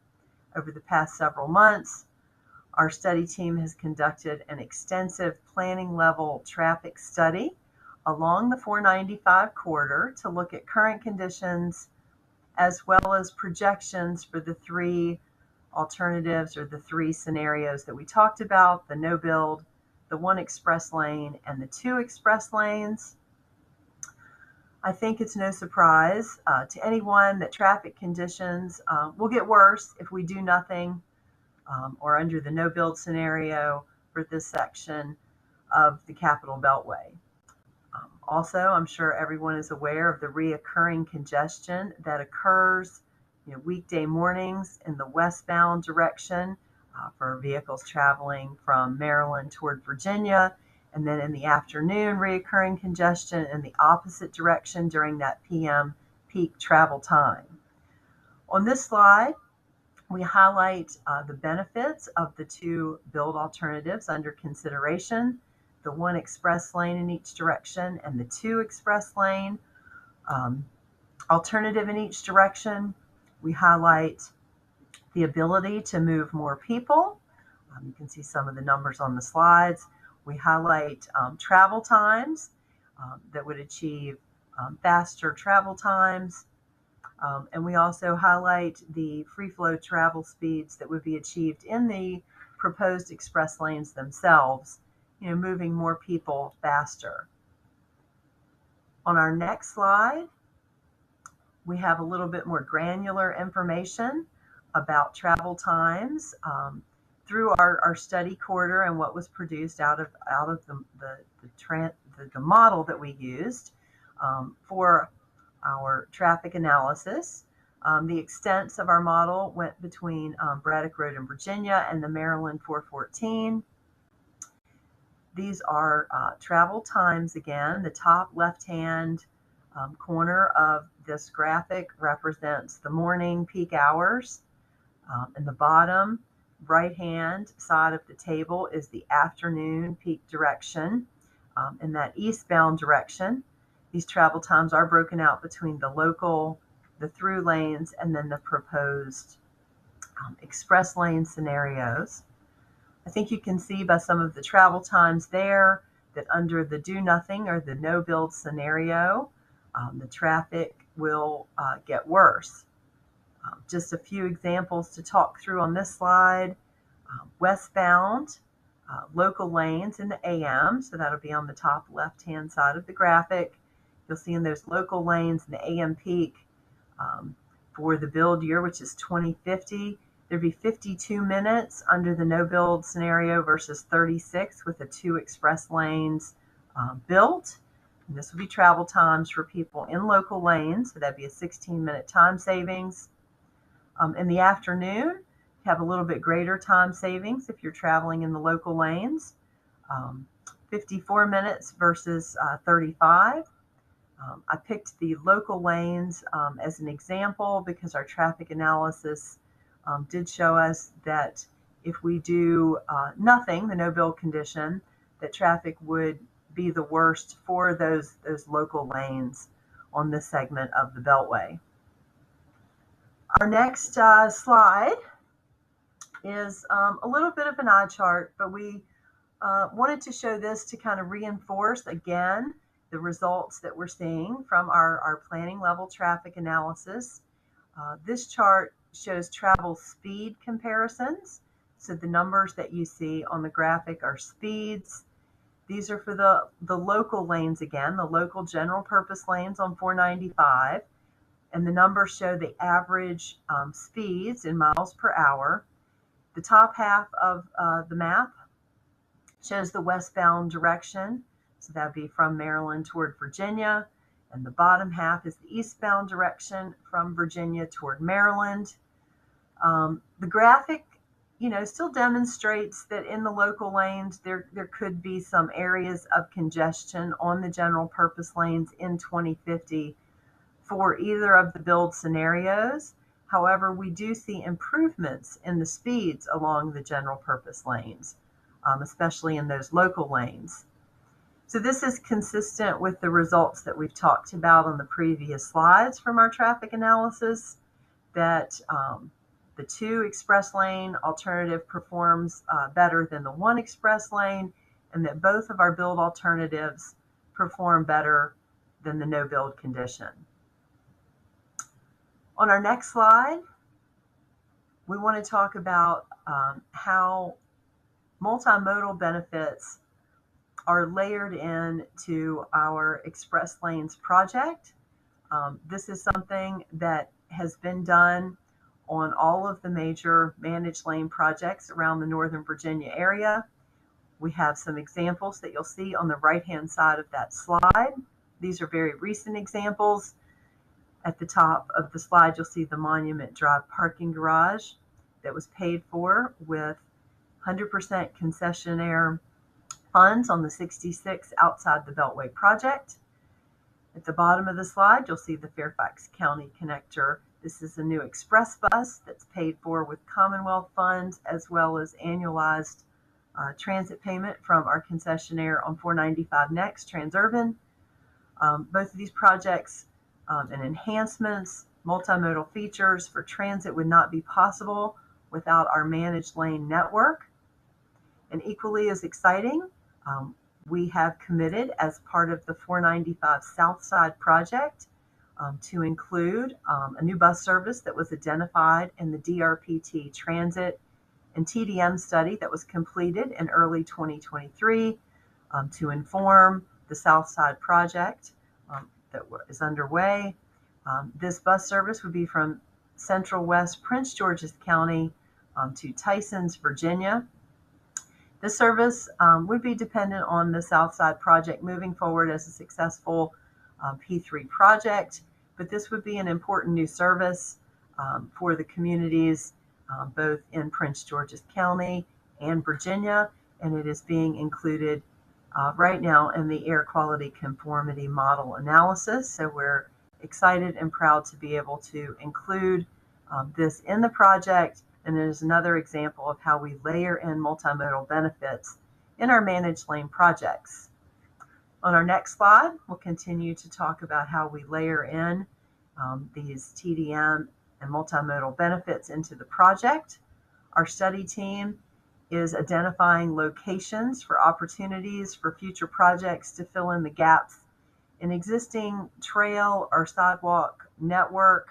over the past several months. Our study team has conducted an extensive planning level traffic study along the 495 corridor to look at current conditions as well as projections for the 3 alternatives or the 3 scenarios that we talked about: the no build, the 1 express lane, and the 2 express lanes. I think it's no surprise to anyone that traffic conditions will get worse if we do nothing or under the no build scenario for this section of the Capital Beltway. Also, I'm sure everyone is aware of the reoccurring congestion that occurs weekday mornings in the westbound direction for vehicles traveling from Maryland toward Virginia, and then in the afternoon, reoccurring congestion in the opposite direction during that PM peak travel time. On this slide, we highlight the benefits of the 2 build alternatives under consideration: the 1 express lane in each direction and the 2 express lane alternative in each direction. We highlight the ability to move more people. You can see some of the numbers on the slides. We highlight travel times that would achieve faster travel times. And we also highlight the free flow travel speeds that would be achieved in the proposed express lanes themselves, moving more people faster. On our next slide, we have a little bit more granular information about travel times through our study corridor and what was produced out of the model that we used for our traffic analysis. The extents of our model went between Braddock Road in Virginia and the Maryland 414. These are travel times again. The top left-hand corner of this graphic represents the morning peak hours, and the bottom right-hand side of the table is the afternoon peak direction. In that eastbound direction, these travel times are broken out between the local, the through lanes, and then the proposed express lane scenarios. I think you can see by some of the travel times there that under the do nothing or the no build scenario, the traffic will get worse. Just a few examples to talk through on this slide. Westbound, local lanes in the AM, so that'll be on the top left-hand side of the graphic. You'll see in those local lanes in the AM peak for the build year, which is 2050, there'd be 52 minutes under the no build scenario versus 36 with the 2 express lanes built. And this would be travel times for people in local lanes, so that'd be a 16-minute time savings. In the afternoon, have a little bit greater time savings if you're traveling in the local lanes, 54 minutes versus 35. I picked the local lanes as an example because our traffic analysis did show us that if we do nothing, the no build condition, that traffic would be the worst for those local lanes on this segment of the Beltway. Our next slide is a little bit of an eye chart, but we wanted to show this to kind of reinforce again the results that we're seeing from our planning level traffic analysis. This chart shows travel speed comparisons. So the numbers that you see on the graphic are speeds. These are for the local lanes again, the local general purpose lanes on 495. And the numbers show the average speeds in miles per hour. The top half of the map shows the westbound direction. So that would be from Maryland toward Virginia. And the bottom half is the eastbound direction from Virginia toward Maryland. The graphic, still demonstrates that in the local lanes, there could be some areas of congestion on the general purpose lanes in 2050 for either of the build scenarios. However, we do see improvements in the speeds along the general purpose lanes, especially in those local lanes. So this is consistent with the results that we've talked about on the previous slides from our traffic analysis, that the 2 express lane alternative performs better than the 1 express lane, and that both of our build alternatives perform better than the no build condition. On our next slide, we want to talk about how multimodal benefits are layered into our express lanes project. This is something that has been done on all of the major managed lane projects around the Northern Virginia area. We have some examples that you'll see on the right-hand side of that slide. These are very recent examples. At the top of the slide, you'll see the Monument Drive parking garage that was paid for with 100% concessionaire funds on the 66 outside the Beltway project. At the bottom of the slide, you'll see the Fairfax County connector. This is a new express bus that's paid for with Commonwealth funds as well as annualized transit payment from our concessionaire on 495 Next, Transurban. Both of these projects and enhancements, multimodal features for transit would not be possible without our managed lane network. And equally as exciting, we have committed as part of the 495 South Side project to include a new bus service that was identified in the DRPT transit and TDM study that was completed in early 2023 to inform the South Side project that is underway. This bus service would be from Central West Prince George's County to Tysons, Virginia. This service would be dependent on the South Side project moving forward as a successful P3 project, but this would be an important new service for the communities both in Prince George's County and Virginia, and it is being included right now in the air quality conformity model analysis. So we're excited and proud to be able to include this in the project, and it is another example of how we layer in multimodal benefits in our managed lane projects. On our next slide, we'll continue to talk about how we layer in these TDM and multimodal benefits into the project. Our study team is identifying locations for opportunities for future projects to fill in the gaps in existing trail or sidewalk network.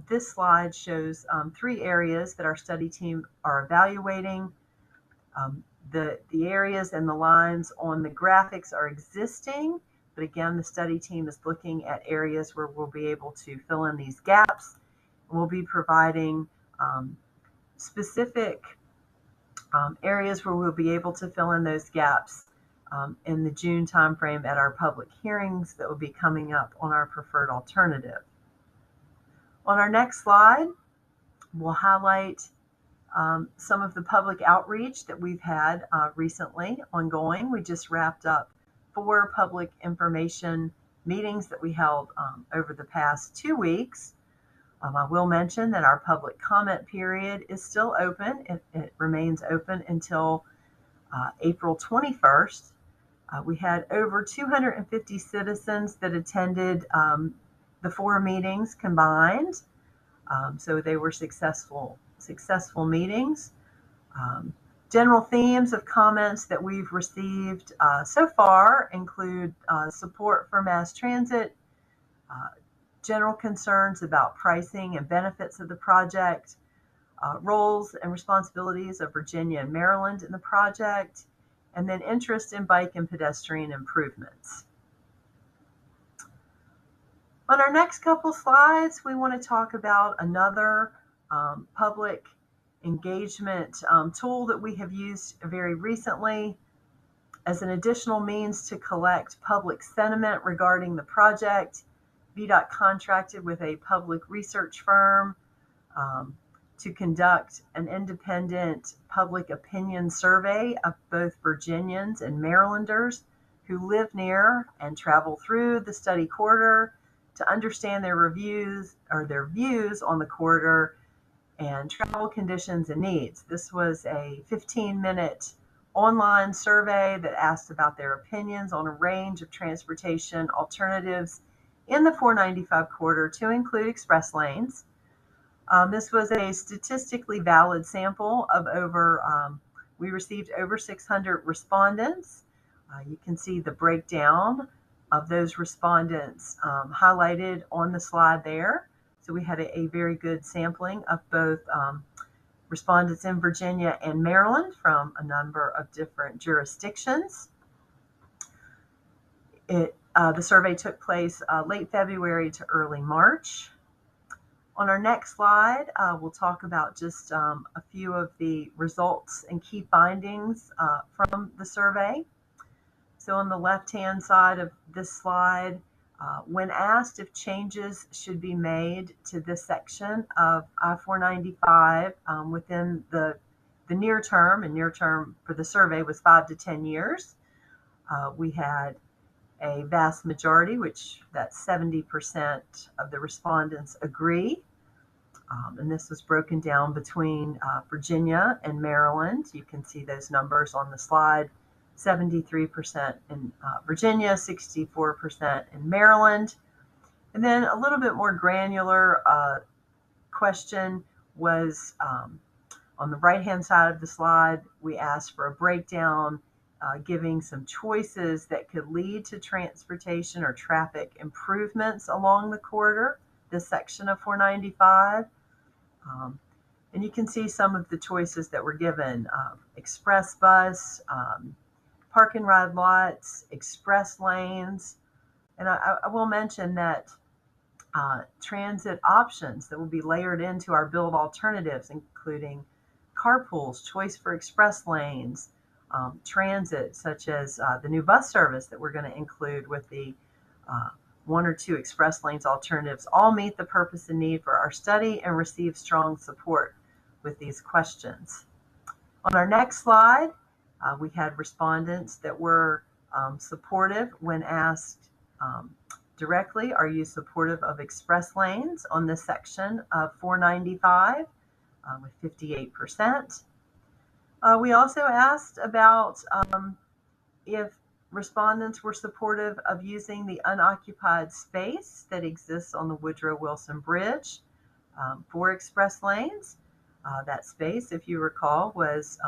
This slide shows 3 areas that our study team are evaluating. The areas and the lines on the graphics are existing, but again, the study team is looking at areas where we'll be able to fill in these gaps. We'll be providing specific areas where we'll be able to fill in those gaps in the June timeframe at our public hearings that will be coming up on our preferred alternative. On our next slide, we'll highlight Some of the public outreach that we've had recently ongoing. We just wrapped up 4 public information meetings that we held over the past 2 weeks. I will mention that our public comment period is still open. It remains open until April 21st. We had over 250 citizens that attended the 4 meetings combined. So they were successful meetings. General themes of comments that we've received so far include support for mass transit, general concerns about pricing and benefits of the project, roles and responsibilities of Virginia and Maryland in the project, and then interest in bike and pedestrian improvements. On our next couple slides, we want to talk about another public engagement tool that we have used very recently as an additional means to collect public sentiment regarding the project. VDOT contracted with a public research firm to conduct an independent public opinion survey of both Virginians and Marylanders who live near and travel through the study corridor to understand their views on the corridor and travel conditions and needs. This was a 15-minute online survey that asked about their opinions on a range of transportation alternatives in the 495 corridor to include express lanes. This was a statistically valid sample of we received over 600 respondents. You can see the breakdown of those respondents highlighted on the slide there. So we had a very good sampling of both respondents in Virginia and Maryland from a number of different jurisdictions. The survey took place late February to early March. On our next slide, we'll talk about just a few of the results and key findings from the survey. So on the left-hand side of this slide, when asked if changes should be made to this section of I-495 within the near term, and near term for the survey was 5 to 10 years, we had a vast majority, which that's 70% of the respondents agree. And this was broken down between Virginia and Maryland. You can see those numbers on the slide. 73% in Virginia, 64% in Maryland. And then a little bit more granular question was on the right-hand side of the slide, we asked for a breakdown giving some choices that could lead to transportation or traffic improvements along the corridor, this section of 495. And you can see some of the choices that were given: express bus, park and ride lots, express lanes. And I will mention that transit options that will be layered into our build alternatives, including carpools, choice for express lanes, transit, such as the new bus service that we're going to include with the 1 or 2 express lanes alternatives, all meet the purpose and need for our study and receive strong support with these questions. On our next slide, we had respondents that were supportive when asked directly, are you supportive of express lanes on this section of 495 with 58%. We also asked about if respondents were supportive of using the unoccupied space that exists on the Woodrow Wilson Bridge for express lanes. That space, if you recall, was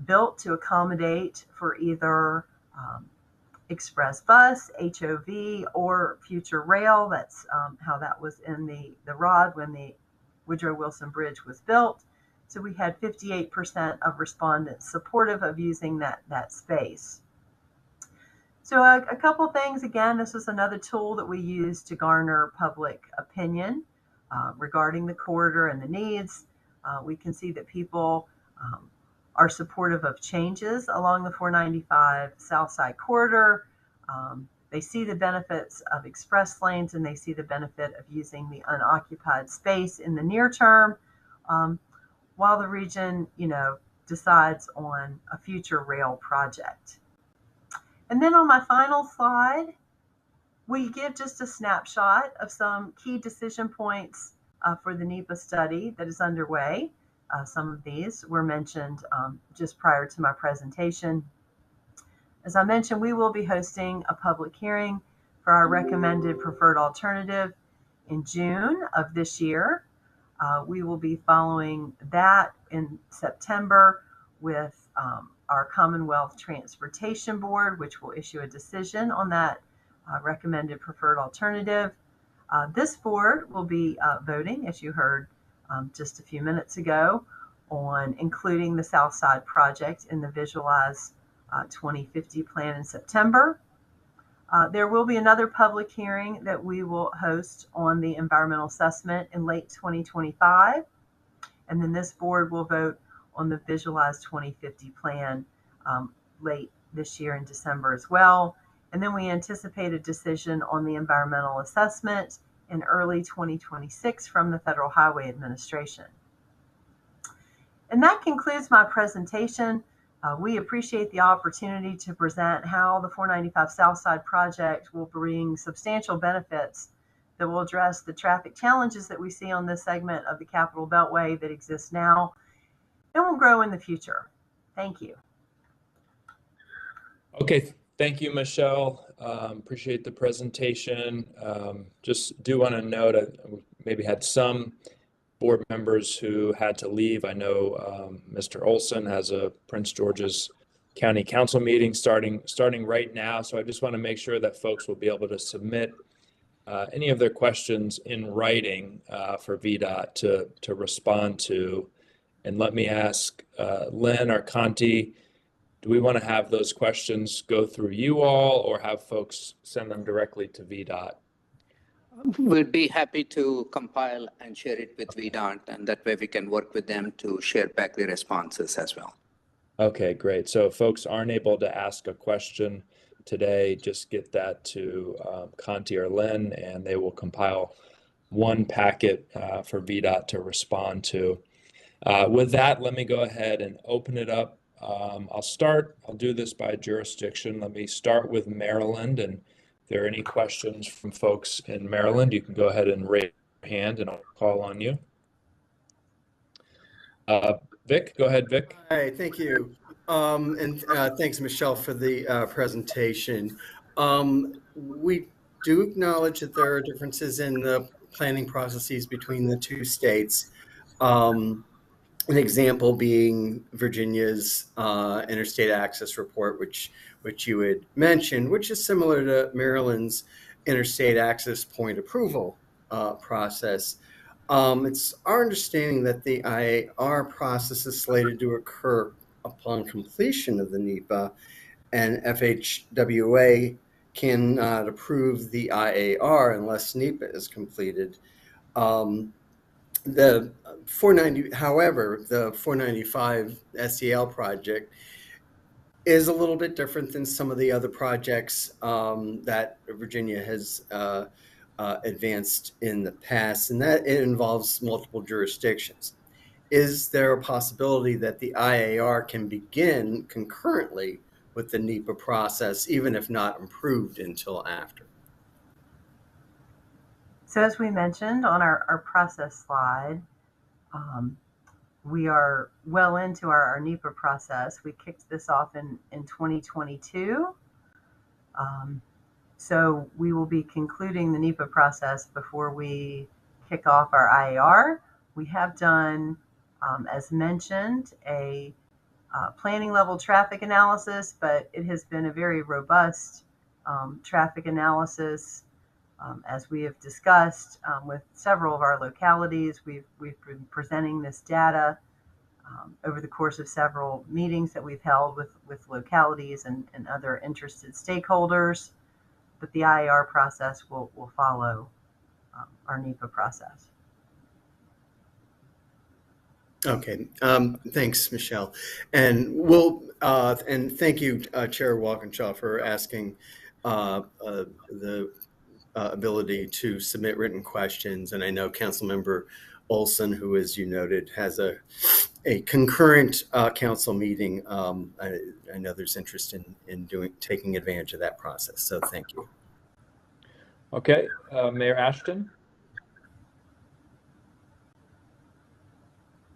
built to accommodate for either express bus, HOV, or future rail. That's how that was in the ROD when the Woodrow Wilson Bridge was built. So we had 58% of respondents supportive of using that space. So a couple things. Again, this is another tool that we use to garner public opinion regarding the corridor and the needs. We can see that people are supportive of changes along the 495 South Side corridor. They see the benefits of express lanes, and they see the benefit of using the unoccupied space in the near term. while the region, decides on a future rail project. And then on my final slide, we give just a snapshot of some key decision points for the NEPA study that is underway. Some of these were mentioned just prior to my presentation. As I mentioned, we will be hosting a public hearing for our recommended preferred alternative in June of this year. We will be following that in September with our Commonwealth Transportation Board, which will issue a decision on that recommended preferred alternative. This board will be voting, as you heard just a few minutes ago, on including the South Side project in the Visualize 2050 plan in September. There will be another public hearing that we will host on the environmental assessment in late 2025. And then this board will vote on the Visualize 2050 plan late this year in December as well. And then we anticipate a decision on the environmental assessment in early 2026 from the Federal Highway Administration. And that concludes my presentation. We appreciate the opportunity to present how the 495 Southside project will bring substantial benefits that will address the traffic challenges that we see on this segment of the Capital Beltway that exists now and will grow in the future. Thank you. Okay, thank you, Michelle. Appreciate the presentation. Just do want to note, I maybe had some board members who had to leave. I know Mr. Olson has a Prince George's County Council meeting starting right now. So I just want to make sure that folks will be able to submit any of their questions in writing for VDOT to respond to. And let me ask Lynn or Conti, do we want to have those questions go through you all or have folks send them directly to VDOT? We'd be happy to compile and share it with VDOT, and that way we can work with them to share back the responses as well. Okay, great. So if folks aren't able to ask a question today, just get that to Conti or Lynn, and they will compile one packet for VDOT to respond to. With that, let me go ahead and open it up. I'll do this by jurisdiction. Let me start with Maryland, and if there are any questions from folks in Maryland, you can go ahead and raise your hand and I'll call on you. Vic, go ahead, Vic. Hi, thank you. Thanks, Michelle, for the presentation. We do acknowledge that there are differences in the planning processes between the two states. An example being Virginia's interstate access report, which you had mentioned, which is similar to Maryland's interstate access point approval process. It's our understanding that the IAR process is slated to occur upon completion of the NEPA, and FHWA cannot approve the IAR unless NEPA is completed. The 495 SEL project is a little bit different than some of the other projects that Virginia has advanced in the past, and that it involves multiple jurisdictions. Is there a possibility that the IAR can begin concurrently with the NEPA process, even if not approved until after? So as we mentioned on our process slide, we are well into our NEPA process. We kicked this off in 2022. So we will be concluding the NEPA process before we kick off our IAR. We have done, as mentioned, a planning level traffic analysis, but it has been a very robust traffic analysis. As we have discussed with several of our localities, we've been presenting this data over the course of several meetings that we've held with localities and other interested stakeholders. But the IAR process will follow our NEPA process. Okay, thanks, Michelle, and thank you, Chair Walkinshaw, for asking the ability to submit written questions. And I know Councilmember Olson, who, as you noted, has a concurrent council meeting. I know there's interest in taking advantage of that process. So thank you. Okay, Mayor Ashton.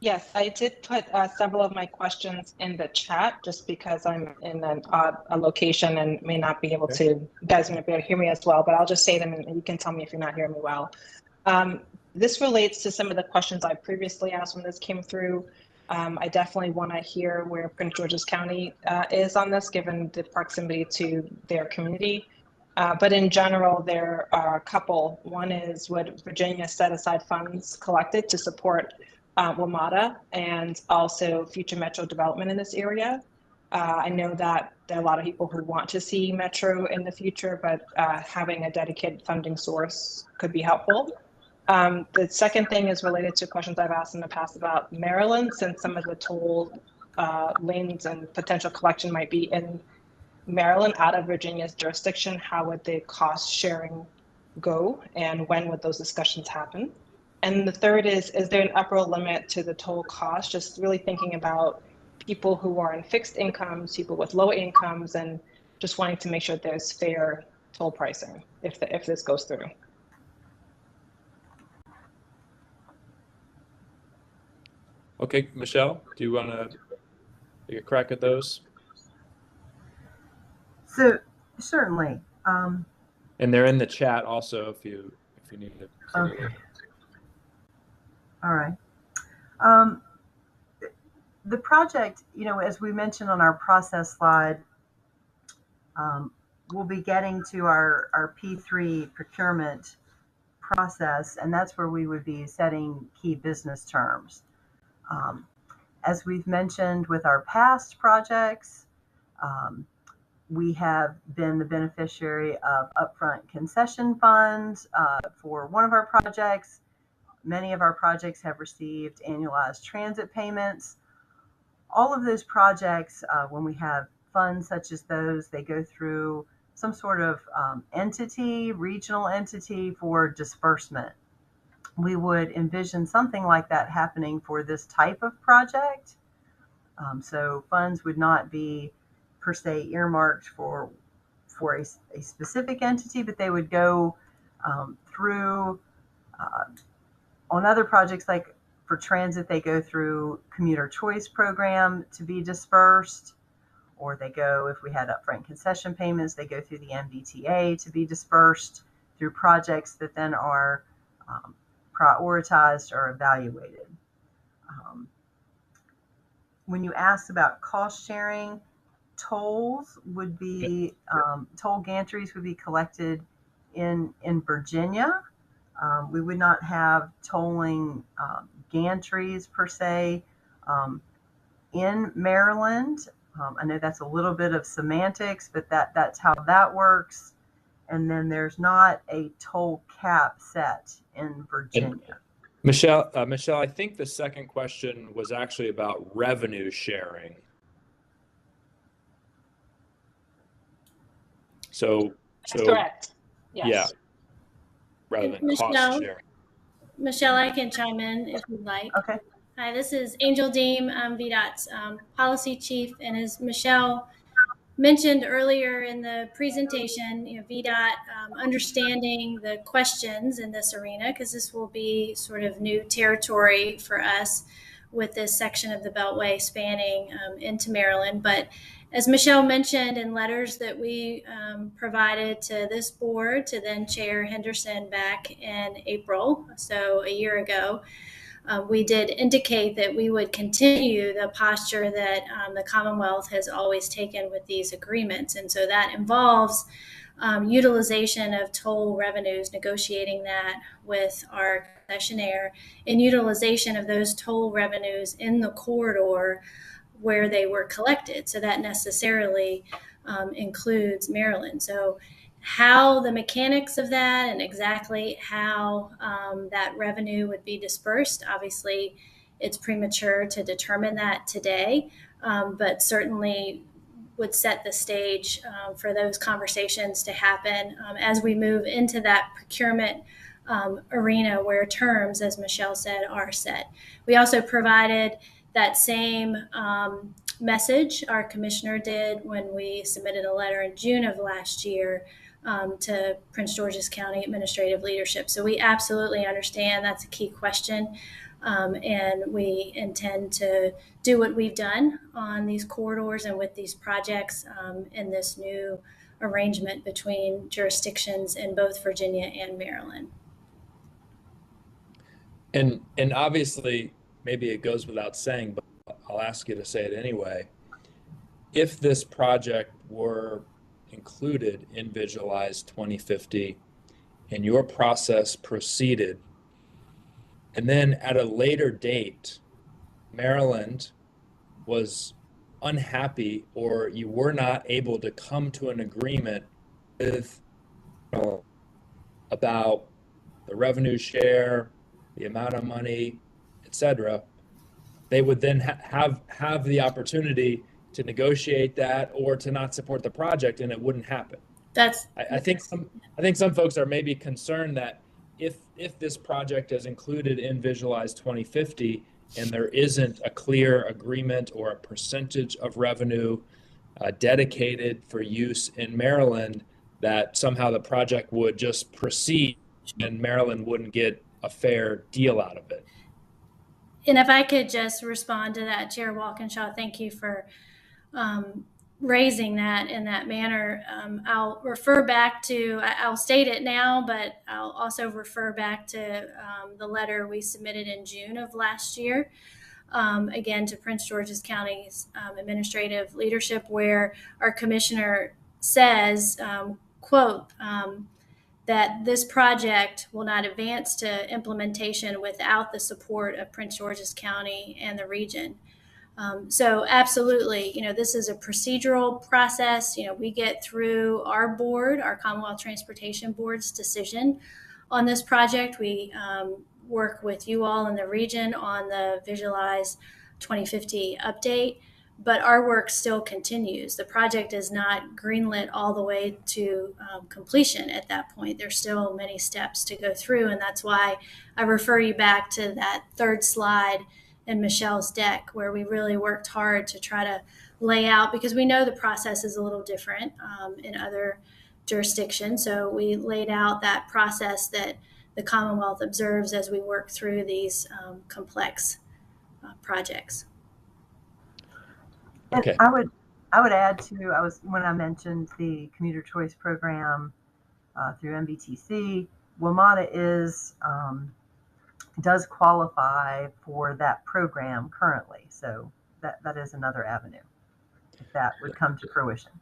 Yes, I did put several of my questions in the chat just because I'm in an odd location and may not be able to, you guys may be able to hear me as well, but I'll just say them and you can tell me if you're not hearing me well. This relates to some of the questions I previously asked when this came through. I definitely want to hear where Prince George's County is on this, given the proximity to their community. But in general, there are a couple. One is, would Virginia set aside funds collected to support WMATA and also future metro development in this area? I know that there are a lot of people who want to see metro in the future, but having a dedicated funding source could be helpful. The second thing is related to questions I've asked in the past about Maryland, since some of the toll lanes and potential collection might be in Maryland out of Virginia's jurisdiction. How would the cost sharing go and when would those discussions happen? And the third is there an upper limit to the toll cost? Just really thinking about people who are in fixed incomes, people with low incomes, and just wanting to make sure there's fair toll pricing if this goes through. Okay, Michelle, do you want to take a crack at those? So certainly. And they're in the chat also if you need to. Okay. All right. The project, as we mentioned on our process slide, we'll be getting to our P3 procurement process, and that's where we would be setting key business terms. As we've mentioned with our past projects, we have been the beneficiary of upfront concession funds for one of our projects. Many of our projects have received annualized transit payments. All of those projects, when we have funds such as those, they go through some sort of entity, regional entity for disbursement. We would envision something like that happening for this type of project. So funds would not be per se earmarked for a specific entity, but they would go through on other projects, like for transit, they go through commuter choice program to be dispersed, or they go, if we had upfront concession payments, they go through the MBTA to be dispersed through projects that then are prioritized or evaluated. When you asked about cost sharing, tolls would be, toll gantries would be collected in Virginia. We would not have tolling gantries per se in Maryland. I know that's a little bit of semantics, but that's how that works. And then there's not a toll cap set in Virginia. And Michelle, I think the second question was actually about revenue sharing. So That's correct. Yes. Yeah, rather than cost sharing. Michelle, I can chime in if you'd like. Okay. Hi, this is Angel Deem. I'm VDOT's policy chief, and as Michelle mentioned earlier in the presentation, VDOT understanding the questions in this arena, because this will be sort of new territory for us with this section of the Beltway spanning into Maryland. But as Michelle mentioned in letters that we provided to this board to then Chair Henderson back in April, so a year ago, we did indicate that we would continue the posture that the Commonwealth has always taken with these agreements. And so that involves utilization of toll revenues, negotiating that with our concessionaire, and utilization of those toll revenues in the corridor where they were collected. So that necessarily includes Maryland. So how the mechanics of that and exactly how that revenue would be dispersed, obviously it's premature to determine that today, but certainly would set the stage for those conversations to happen as we move into that procurement arena where terms, as Michelle said, are set. We also provided that same message our commissioner did when we submitted a letter in June of last year to Prince George's County administrative leadership. So we absolutely understand that's a key question. And we intend to do what we've done on these corridors and with these projects in this new arrangement between jurisdictions in both Virginia and Maryland. And obviously, maybe it goes without saying, but I'll ask you to say it anyway. If this project were included in Visualize 2050 and your process proceeded, and then at a later date, Maryland was unhappy or you were not able to come to an agreement with about the revenue share, the amount of money, etc., they would then have the opportunity to negotiate that or to not support the project, and it wouldn't happen. I think some folks are maybe concerned that if this project is included in Visualize 2050 and there isn't a clear agreement or a percentage of revenue dedicated for use in Maryland, that somehow the project would just proceed and Maryland wouldn't get a fair deal out of it. And if I could just respond to that, Chair Walkinshaw, thank you for raising that in that manner. I'll refer back to, I'll state it now, but I'll also refer back to the letter we submitted in June of last year, again, to Prince George's County's administrative leadership, where our commissioner says, quote, that this project will not advance to implementation without the support of Prince George's County and the region. So absolutely, this is a procedural process. We get through our board, our Commonwealth Transportation Board's decision on this project. We work with you all in the region on the Visualize 2050 update. But our work still continues. The project is not greenlit all the way to completion at that point. There's still many steps to go through, and that's why I refer you back to that third slide in Michelle's deck, where we really worked hard to try to lay out, because we know the process is a little different in other jurisdictions. So we laid out that process that the Commonwealth observes as we work through these complex projects. Okay. I would add to, when I mentioned the commuter choice program through MBTC, WMATA does qualify for that program currently. So that is another avenue if that would come to fruition.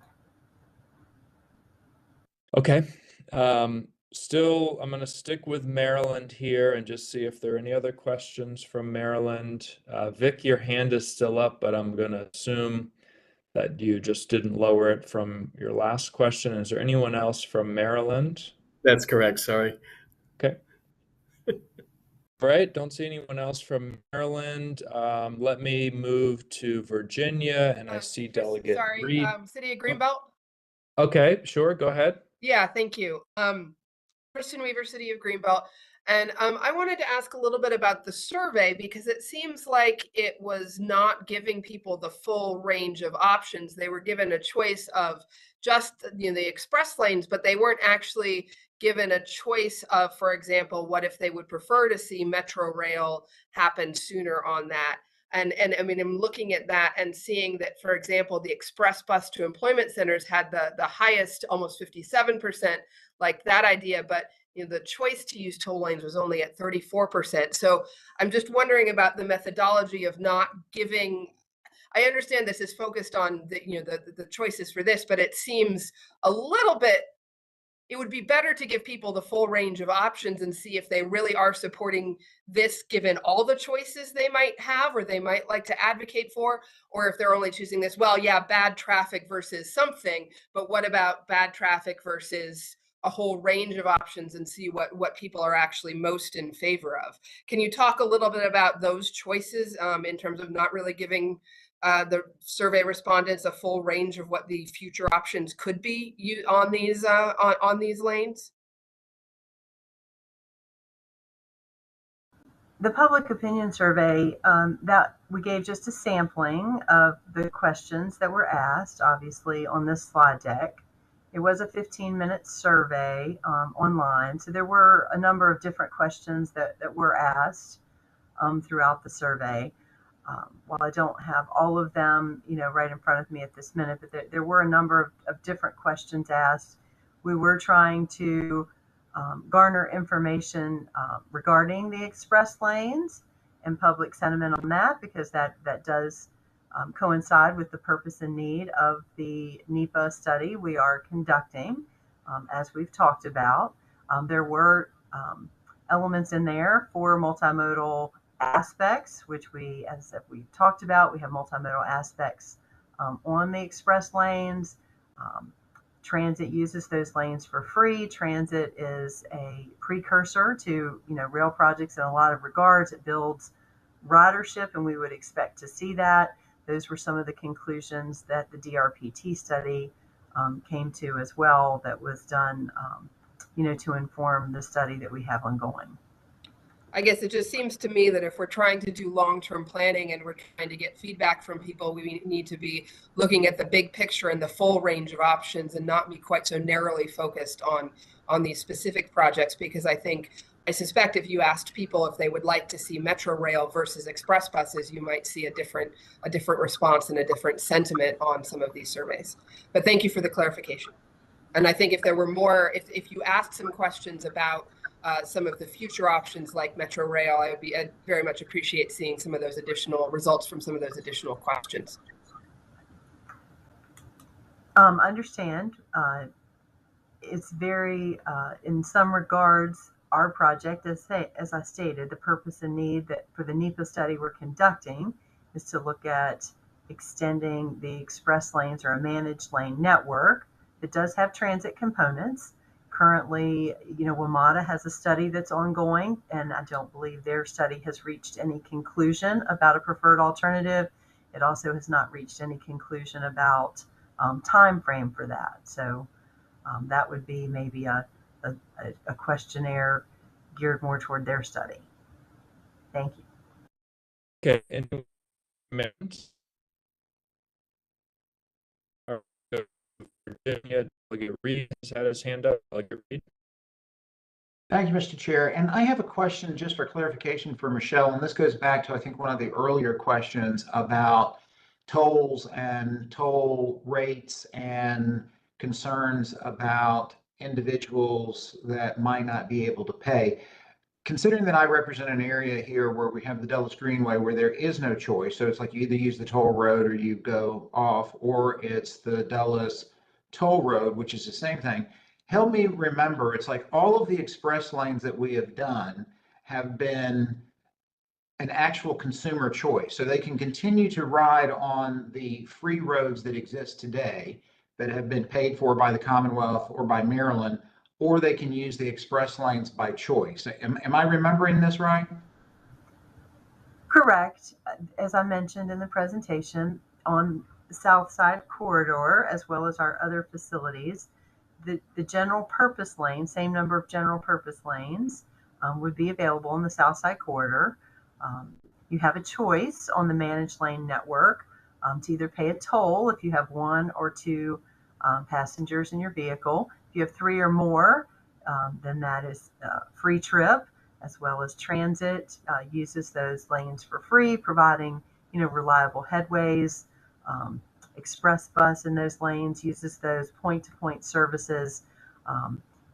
Okay. Still, I'm going to stick with Maryland here and just see if there are any other questions from Maryland. Vic, your hand is still up, but I'm going to assume that you just didn't lower it from your last question. Is there anyone else from Maryland? That's correct. Sorry. Okay. All right. Don't see anyone else from Maryland. Let me move to Virginia, and I see Delegate Reed. City of Greenbelt. Okay, sure. Go ahead. Yeah, thank you. Kristen Weaver, City of Greenbelt. And I wanted to ask a little bit about the survey, because it seems like it was not giving people the full range of options. They were given a choice of just the express lanes, but they weren't actually given a choice of, for example, what if they would prefer to see Metro Rail happen sooner on that. And I mean, I'm looking at that and seeing that, for example, the express bus to employment centers had the highest, almost 57%, like that idea, but the choice to use toll lanes was only at 34%. So I'm just wondering about the methodology of not giving. I understand this is focused on the choices for this, but it seems a little bit. It would be better to give people the full range of options and see if they really are supporting this, given all the choices they might have or they might like to advocate for, or if they're only choosing this, well, yeah, bad traffic versus something, but what about bad traffic versus a whole range of options, and see what people are actually most in favor of. Can you talk a little bit about those choices in terms of not really giving the survey respondents a full range of what the future options could be on these lanes? The public opinion survey that we gave just a sampling of the questions that were asked, obviously, on this slide deck. It was a 15-minute survey online, so there were a number of different questions that were asked throughout the survey. While I don't have all of them, right in front of me at this minute, but there were a number of different questions asked. We were trying to garner information regarding the express lanes and public sentiment on that, because that does coincide with the purpose and need of the NEPA study we are conducting, as we've talked about. There were elements in there for multimodal aspects, which we, as we talked about, we have multimodal aspects on the express lanes. Transit uses those lanes for free. Transit is a precursor to, rail projects in a lot of regards. It builds ridership, and we would expect to see that. Those were some of the conclusions that the DRPT study came to as well, that was done, to inform the study that we have ongoing. I guess it just seems to me that if we're trying to do long-term planning and we're trying to get feedback from people, we need to be looking at the big picture and the full range of options, and not be quite so narrowly focused on these specific projects. Because I suspect if you asked people if they would like to see metro rail versus express buses, you might see a different response and a different sentiment on some of these surveys. But thank you for the clarification. And I think if there were more, if you asked some questions about some of the future options like metro rail, I'd very much appreciate seeing some of those additional results from some of those additional questions. Understand. It's very, in some regards, our project, as I stated, the purpose and need that for the NEPA study we're conducting is to look at extending the express lanes or a managed lane network that does have transit components. Currently, WMATA has a study that's ongoing, and I don't believe their study has reached any conclusion about a preferred alternative. It also has not reached any conclusion about time frame for that. So that would be maybe a questionnaire geared more toward their study. Thank you. Okay. Any amendments? Virginia, Delegate Reed has had his hand up. Delegate Reed. Thank you, Mr. Chair. And I have a question just for clarification for Michelle, and this goes back to, I think, one of the earlier questions about tolls and toll rates and concerns about individuals that might not be able to pay. Considering that I represent an area here where we have the Dulles Greenway where there is no choice, so it's like you either use the toll road or you go off, or it's the Dulles toll road, which is the same thing. Help me remember, it's like all of the express lanes that we have done have been an actual consumer choice. So they can continue to ride on the free roads that exist today that have been paid for by the Commonwealth or by Maryland, or they can use the express lanes by choice. Am I remembering this right? Correct. As I mentioned in the presentation, on the South Side corridor, as well as our other facilities, the general purpose lane, same number of general purpose lanes, would be available in the South Side corridor. You have a choice on the managed lane network to either pay a toll if you have one or two passengers in your vehicle. If you have three or more, then that is a free trip, as well as transit uses those lanes for free, providing reliable headways. Express bus in those lanes uses those point-to-point services.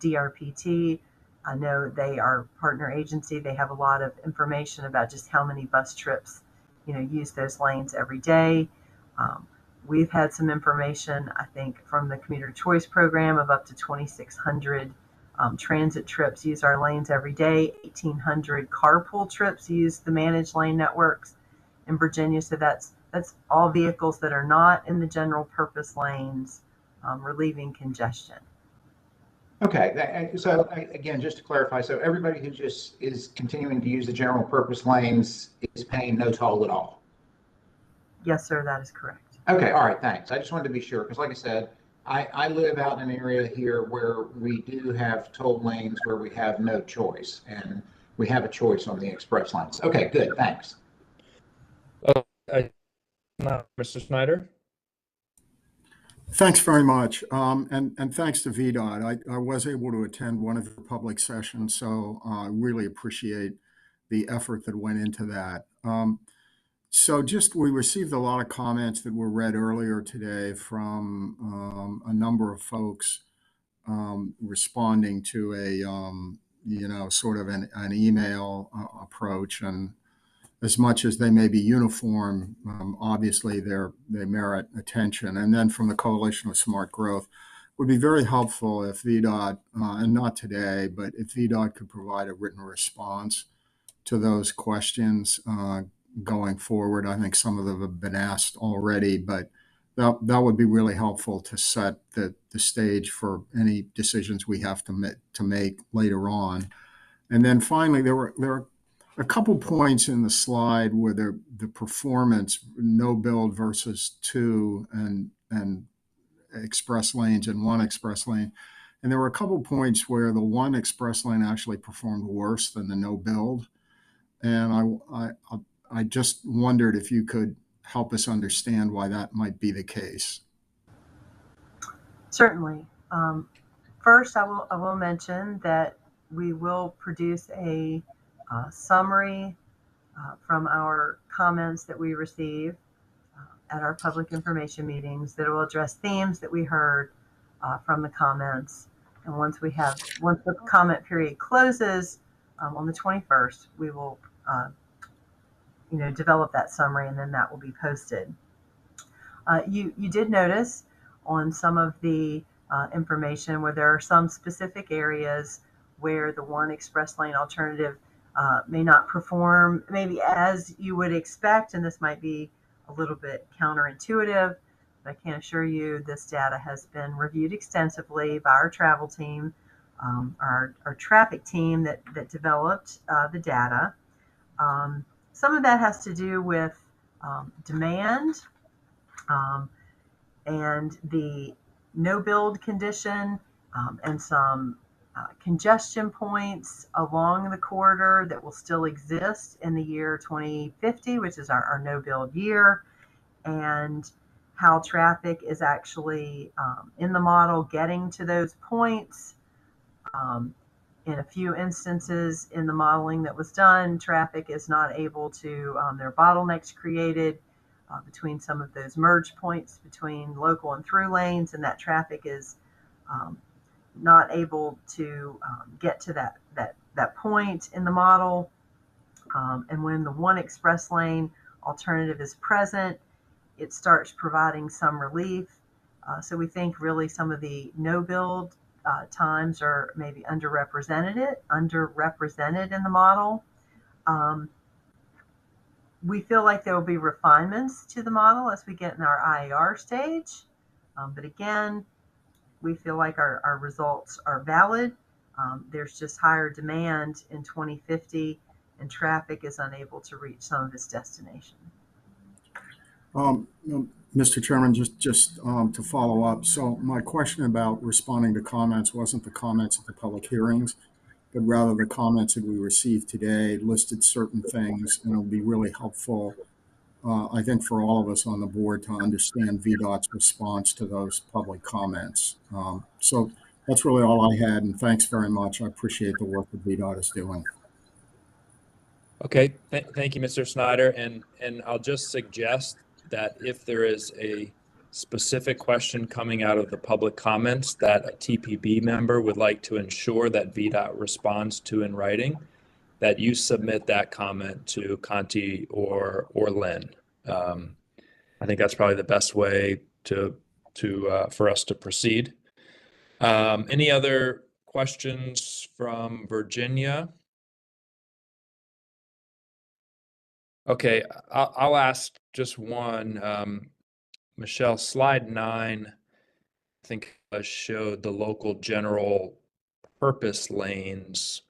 DRPT, I know they are partner agency. They have a lot of information about just how many bus trips, use those lanes every day. We've had some information, I think, from the Commuter Choice Program of up to 2,600 transit trips use our lanes every day. 1,800 carpool trips use the managed lane networks in Virginia. So that's all vehicles that are not in the general purpose lanes, relieving congestion. Okay, so again, just to clarify, so everybody who just is continuing to use the general purpose lanes is paying no toll at all? Yes, sir, that is correct. Okay, all right, thanks. I just wanted to be sure, because like I said, I live out in an area here where we do have toll lanes where we have no choice. And we have a choice on the express lanes. Okay, good, thanks. Mr. Snyder? Thanks very much. And thanks to VDOT. I was able to attend one of the public sessions, so I really appreciate the effort that went into that. We received a lot of comments that were read earlier today from a number of folks responding to a, sort of an email approach. And as much as they may be uniform, obviously they merit attention. And then from the Coalition of Smart Growth, would be very helpful if VDOT, and not today, but if VDOT could provide a written response to those questions going forward. I think some of them have been asked already, but that would be really helpful to set the stage for any decisions we have to make later on. And then finally, there are a couple points in the slide where the performance, no build versus 2 and express lanes and 1 express lane. And there were a couple points where the 1 express lane actually performed worse than the no build. And I just wondered if you could help us understand why that might be the case. Certainly. First, I will mention that we will produce a summary from our comments that we receive at our public information meetings that will address themes that we heard from the comments. And once the comment period closes on the 21st, we will develop that summary, and then that will be posted. You did notice on some of the information where there are some specific areas where the 1 express lane alternative may not perform maybe as you would expect, and this might be a little bit counterintuitive, but I can assure you this data has been reviewed extensively by our travel team, our traffic team that developed the data. Some of that has to do with demand and the no build condition and some congestion points along the corridor that will still exist in the year 2050, which is our no build year, and how traffic is actually in the model getting to those points. In a few instances in the modeling that was done, traffic is not able to, there are bottlenecks created between some of those merge points between local and through lanes, and that traffic is not able to get to that point in the model. And when the 1 express lane alternative is present, it starts providing some relief. So we think really some of the no build times are maybe underrepresented in the model. We feel like there will be refinements to the model as we get in our IAR stage. But again, we feel like our results are valid. There's just higher demand in 2050, and traffic is unable to reach some of its destination. Mr. Chairman, just to follow up. So my question about responding to comments wasn't the comments at the public hearings, but rather the comments that we received today listed certain things, and it'll be really helpful, I think, for all of us on the board to understand VDOT's response to those public comments. So that's really all I had, and thanks very much. I appreciate the work that VDOT is doing. Okay, thank you, Mr. Snyder. And I'll just suggest that if there is a specific question coming out of the public comments that a TPB member would like to ensure that VDOT responds to in writing, that you submit that comment to Conti or Lynn. I think that's probably the best way for us to proceed. Any other questions from Virginia? Okay, I'll ask just one. Michelle, slide 9, I think showed the local general purpose lanes.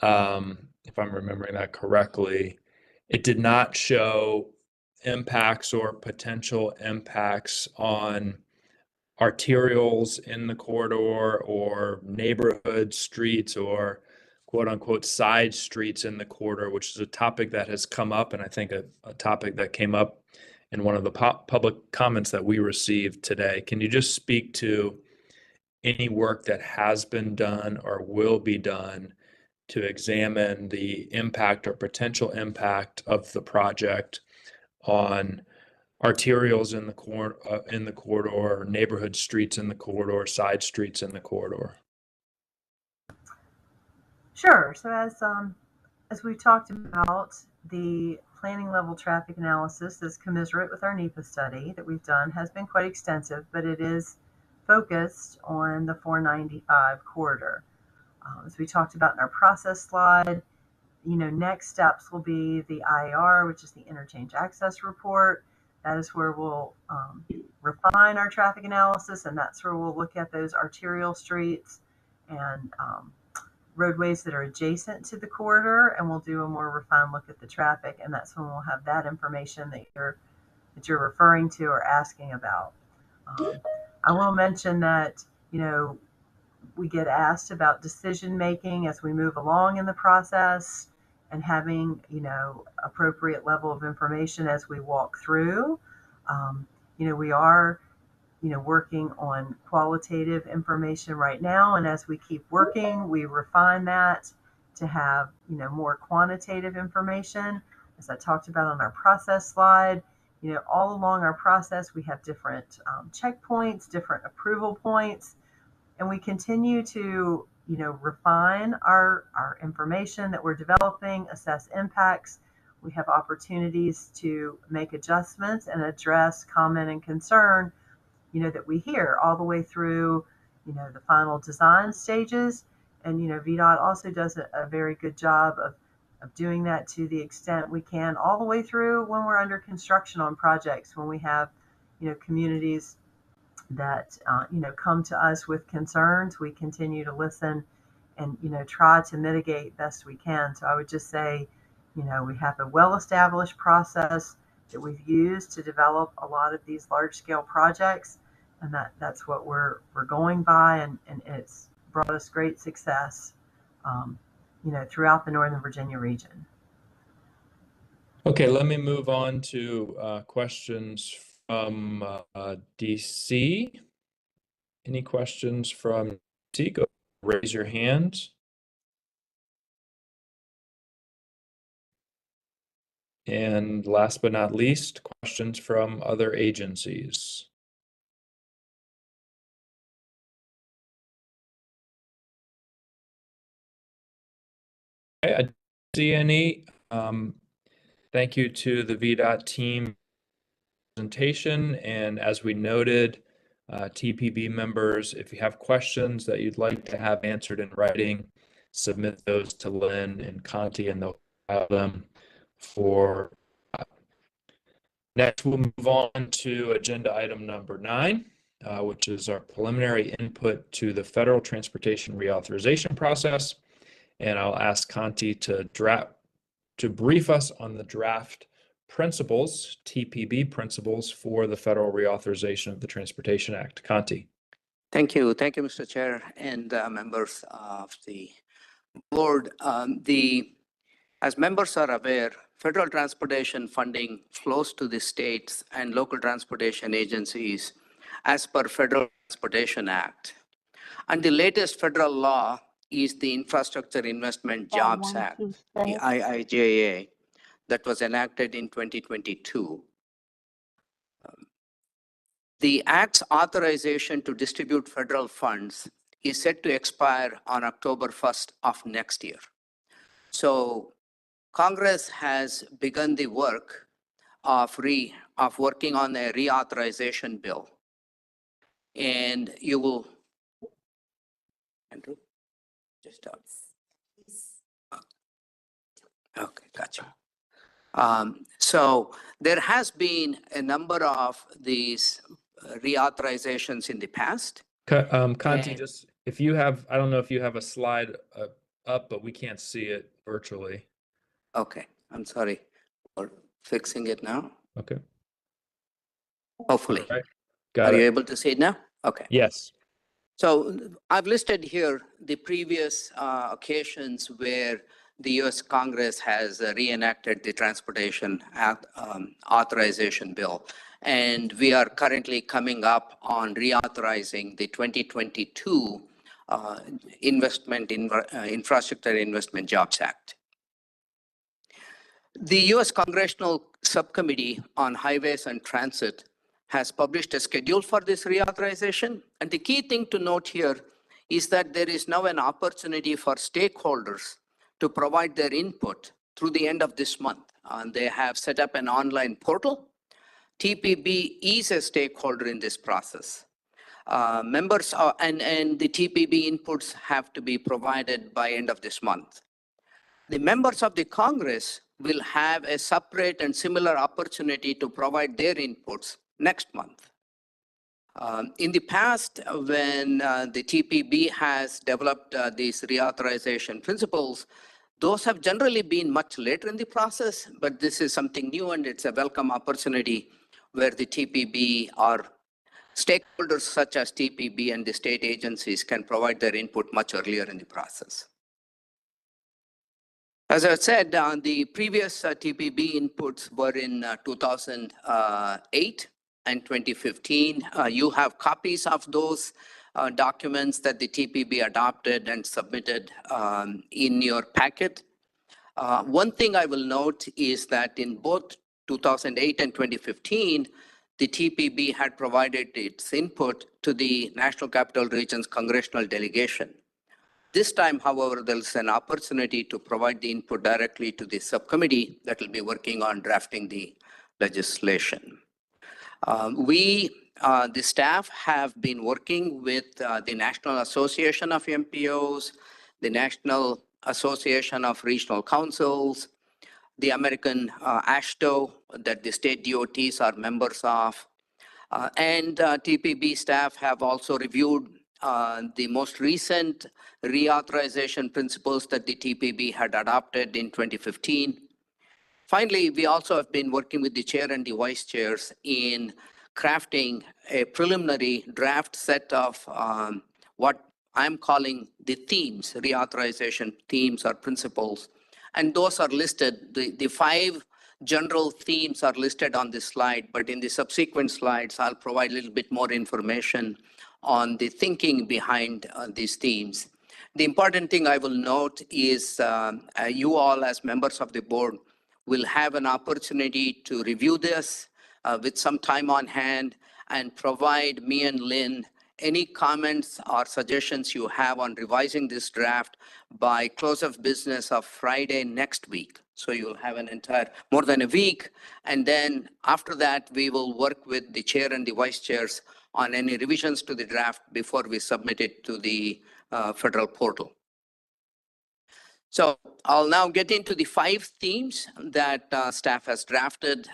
If I'm remembering that correctly, it did not show impacts or potential impacts on arterials in the corridor or neighborhood streets or quote unquote side streets in the corridor, which is a topic that has come up, and I think a topic that came up in one of the public comments that we received today. Can you just speak to any work that has been done or will be done to examine the impact or potential impact of the project on arterials in the corridor, neighborhood streets in the corridor, side streets in the corridor? Sure. So as we talked about, the planning level traffic analysis is commensurate with our NEPA study that we've done, has been quite extensive, but it is focused on the 495 corridor. As we talked about in our process slide, next steps will be the IAR, which is the interchange access report. That is where we'll refine our traffic analysis, and that's where we'll look at those arterial streets and roadways that are adjacent to the corridor, and we'll do a more refined look at the traffic, and that's when we'll have that information that you're referring to or asking about. I will mention that we get asked about decision making as we move along in the process and having appropriate level of information as we walk through. We are working on qualitative information right now, and as we keep working, we refine that to have more quantitative information. As I talked about on our process slide, all along our process we have different checkpoints, different approval points, and we continue to refine our information that we're developing, assess impacts. We have opportunities to make adjustments and address comment and concern that we hear all the way through, the final design stages. And, VDOT also does a very good job of doing that to the extent we can all the way through when we're under construction on projects, when we have, communities that, come to us with concerns. We continue to listen and, try to mitigate best we can. So I would just say, we have a well-established process that we've used to develop a lot of these large-scale projects, and that's what we're going by, and it's brought us great success, throughout the Northern Virginia region. Okay, let me move on to questions from DC. Any questions from DC? Go raise your hand. And last but not least, questions from other agencies. Okay, I don't see any. Thank you to the VDOT team presentation. And as we noted, TPB members, if you have questions that you'd like to have answered in writing, submit those to Lynn and Conti, and they'll file them for. Next, we'll move on to agenda item number 9, which is our preliminary input to the federal transportation reauthorization process. And I'll ask Conti to brief us on the draft principles, TPB principles, for the federal reauthorization of the Transportation Act. Conti. Thank you, Mr. Chair, and members of the board. As members are aware, federal transportation funding flows to the states and local transportation agencies as per Federal Transportation Act. And the latest federal law is the Infrastructure Investment Jobs Act, the IIJA, that was enacted in 2022. The Act's authorization to distribute federal funds is set to expire on October 1st of next year. So Congress has begun the work of working on a reauthorization bill. And you will, Andrew, just okay, gotcha. So there has been a number of these reauthorizations in the past. Conti, just if you have, I don't know if you have a slide up, but we can't see it virtually. Okay, I'm sorry for fixing it now. Okay. Hopefully. All right. Got Are it. you able to see it now? Okay. Yes. So I've listed here the previous occasions where the US Congress has reenacted the Transportation Authorization Bill. And we are currently coming up on reauthorizing the 2022 Infrastructure Investment Jobs Act. The US Congressional Subcommittee on Highways and Transit has published a schedule for this reauthorization. And the key thing to note here is that there is now an opportunity for stakeholders to provide their input through the end of this month. They have set up an online portal. TPB is a stakeholder in this process. Members and the TPB inputs have to be provided by end of this month. The members of the Congress will have a separate and similar opportunity to provide their inputs next month. In the past, when the TPB has developed these reauthorization principles, those have generally been much later in the process, but this is something new and it's a welcome opportunity where the TPB or stakeholders such as TPB and the state agencies can provide their input much earlier in the process. As I said, the previous TPB inputs were in 2008 and 2015. You have copies of those documents that the TPB adopted and submitted in your packet. One thing I will note is that in both 2008 and 2015, the TPB had provided its input to the National Capital Region's congressional delegation. This time, however, there's an opportunity to provide the input directly to the subcommittee that will be working on drafting the legislation. The staff have been working with the National Association of MPOs, the National Association of Regional Councils, the American AASHTO that the state DOTs are members of, and TPB staff have also reviewed the most recent reauthorization principles that the TPB had adopted in 2015. Finally, we also have been working with the chair and the vice chairs in crafting a preliminary draft set of what I'm calling the themes, reauthorization themes or principles. And those are listed, the 5 general themes are listed on this slide, but in the subsequent slides, I'll provide a little bit more information on the thinking behind these themes. The important thing I will note is you all as members of the board will have an opportunity to review this with some time on hand and provide me and Lynn any comments or suggestions you have on revising this draft by close of business of Friday next week. So you'll have an entire, more than a week. And then after that, we will work with the chair and the vice chairs on any revisions to the draft before we submit it to the federal portal. So I'll now get into the 5 themes that staff has drafted.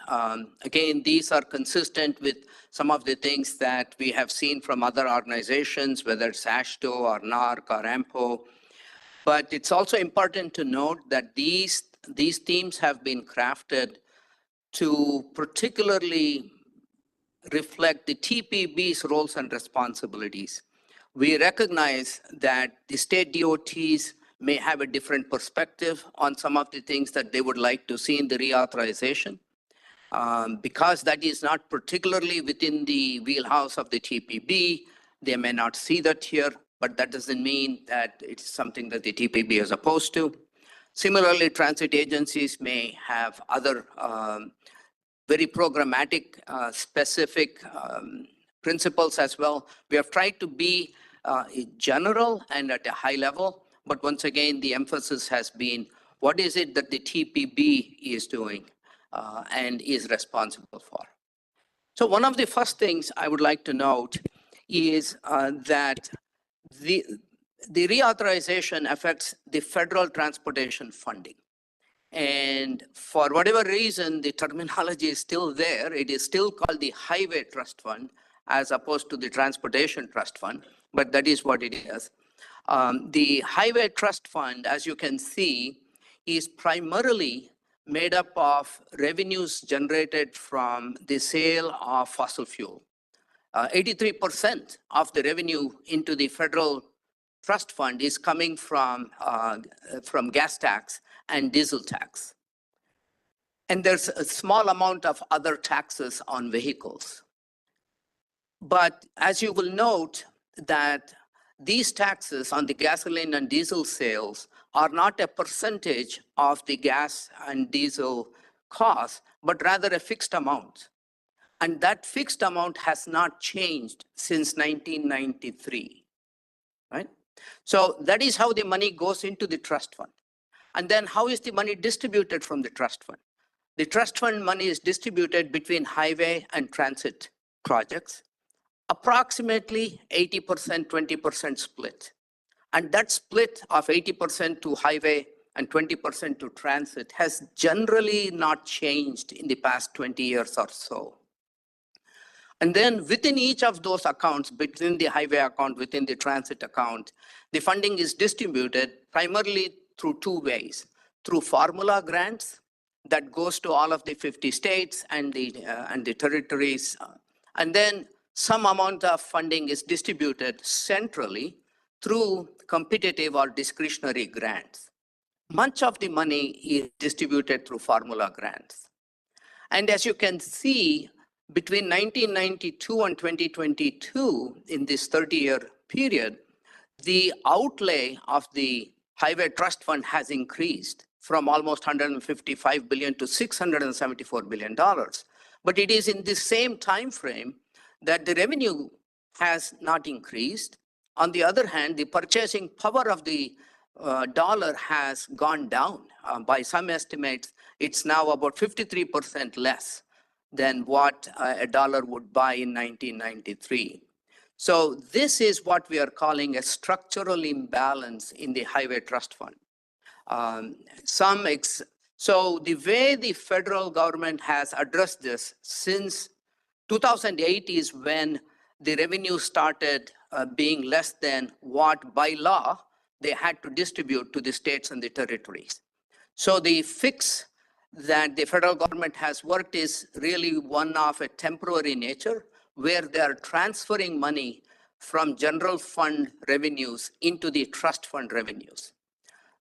Again, these are consistent with some of the things that we have seen from other organizations, whether it's AASHTO or NARC or AMPO. But it's also important to note that these themes have been crafted to particularly reflect the TPB's roles and responsibilities. We recognize that the state DOTs may have a different perspective on some of the things that they would like to see in the reauthorization. Because that is not particularly within the wheelhouse of the TPB, they may not see that here, but that doesn't mean that it's something that the TPB is opposed to. Similarly, transit agencies may have other very programmatic, specific principles as well. We have tried to be general and at a high level, but once again, the emphasis has been, what is it that the TPB is doing and is responsible for? So one of the first things I would like to note is that the reauthorization affects the federal transportation funding. And for whatever reason, the terminology is still there. It is still called the Highway Trust Fund as opposed to the Transportation Trust Fund, but that is what it is. The Highway Trust Fund, as you can see, is primarily made up of revenues generated from the sale of fossil fuel. 83% of the revenue into the federal trust fund is coming from gas tax and diesel tax. And there's a small amount of other taxes on vehicles. But as you will note that these taxes on the gasoline and diesel sales are not a percentage of the gas and diesel cost, but rather a fixed amount. And that fixed amount has not changed since 1993, right? So that is how the money goes into the trust fund. And then how is the money distributed from the trust fund? The trust fund money is distributed between highway and transit projects, approximately 80%, 20% split. And that split of 80% to highway and 20% to transit has generally not changed in the past 20 years or so. And then within each of those accounts, between the highway account, within the transit account, the funding is distributed primarily through two ways: through formula grants that goes to all of the 50 states and the territories. And then some amount of funding is distributed centrally through competitive or discretionary grants. Much of the money is distributed through formula grants. And as you can see, between 1992 and 2022, in this 30-year period, the outlay of the highway trust fund has increased from almost $155 billion to $674 billion. But it is in the same time frame that the revenue has not increased. On the other hand, the purchasing power of the dollar has gone down. By some estimates, it's now about 53% less than what a dollar would buy in 1993. So this is what we are calling a structural imbalance in the highway trust fund. So the way the federal government has addressed this since 2008 is when the revenue started being less than what by law they had to distribute to the states and the territories. So the fix that the federal government has worked is really one of a temporary nature, where they are transferring money from general fund revenues into the trust fund revenues.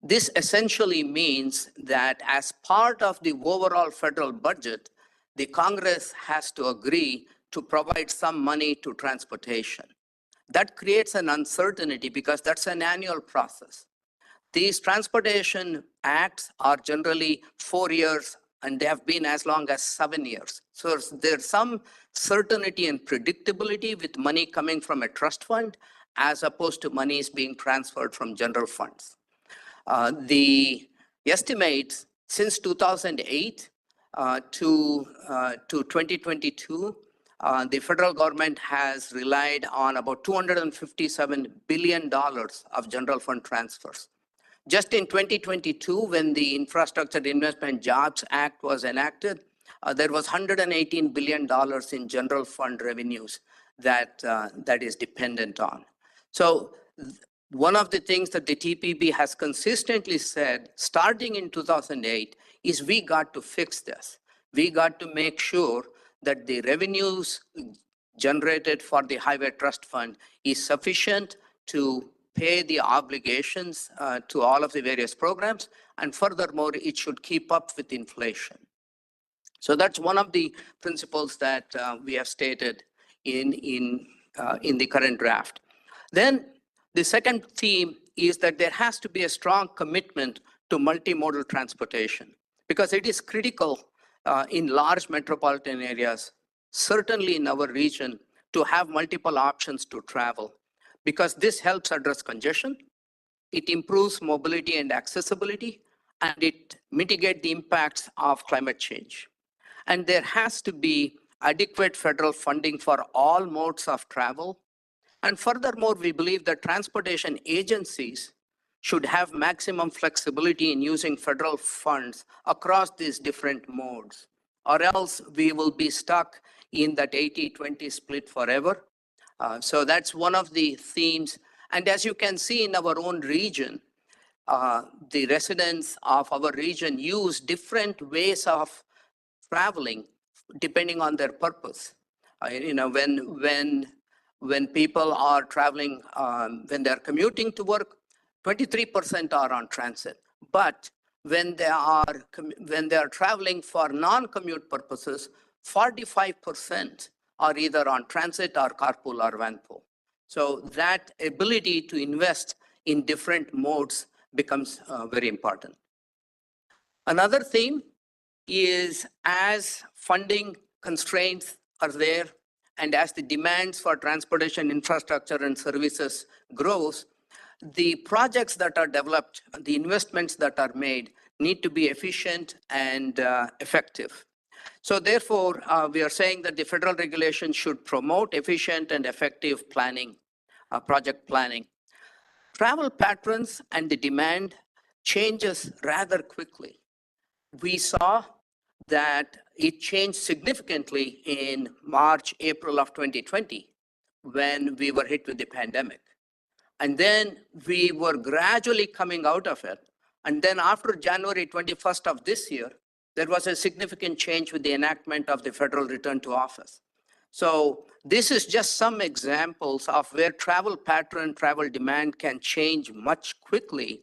This essentially means that as part of the overall federal budget, the Congress has to agree to provide some money to transportation. That creates an uncertainty because that's an annual process. These transportation acts are generally 4 years, and they have been as long as 7 years. So there's some certainty and predictability with money coming from a trust fund as opposed to monies being transferred from general funds. The estimates since 2008 to 2022, the federal government has relied on about $257 billion of general fund transfers. Just in 2022, when the Infrastructure Investment Jobs Act was enacted, there was $118 billion in general fund revenues that is dependent on. So one of the things that the TPB has consistently said, starting in 2008, is we got to fix this. We got to make sure that the revenues generated for the Highway Trust Fund is sufficient to pay the obligations to all of the various programs, and furthermore, it should keep up with inflation. So that's one of the principles that we have stated in the current draft. Then the second theme is that there has to be a strong commitment to multimodal transportation, because it is critical in large metropolitan areas, certainly in our region, to have multiple options to travel, because this helps address congestion, it improves mobility and accessibility, and it mitigates the impacts of climate change. And there has to be adequate federal funding for all modes of travel. And furthermore, we believe that transportation agencies should have maximum flexibility in using federal funds across these different modes, or else we will be stuck in that 80-20 split forever. So that's one of the themes. And as you can see in our own region, the residents of our region use different ways of traveling depending on their purpose. When people are traveling, when they're commuting to work, 23% are on transit. But when they are traveling for non-commute purposes, 45% are either on transit or carpool or vanpool. So that ability to invest in different modes becomes very important. Another theme is as funding constraints are there and as the demands for transportation infrastructure and services grows, the projects that are developed, the investments that are made need to be efficient and effective. So therefore, we are saying that the federal regulation should promote efficient and effective planning, project planning. Travel patterns and the demand changes rather quickly. We saw that it changed significantly in March, April of 2020, when we were hit with the pandemic. And then we were gradually coming out of it. And then after January 21st of this year, there was a significant change with the enactment of the federal return to office. So this is just some examples of where travel pattern, travel demand can change much quickly,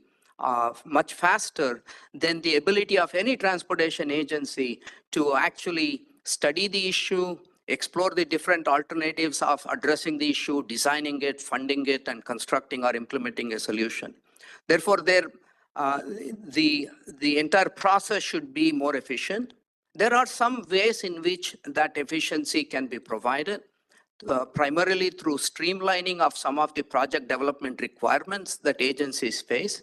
much faster than the ability of any transportation agency to actually study the issue, explore the different alternatives of addressing the issue, designing it, funding it, and constructing or implementing a solution. Therefore, the entire process should be more efficient. There are some ways in which that efficiency can be provided, primarily through streamlining of some of the project development requirements that agencies face.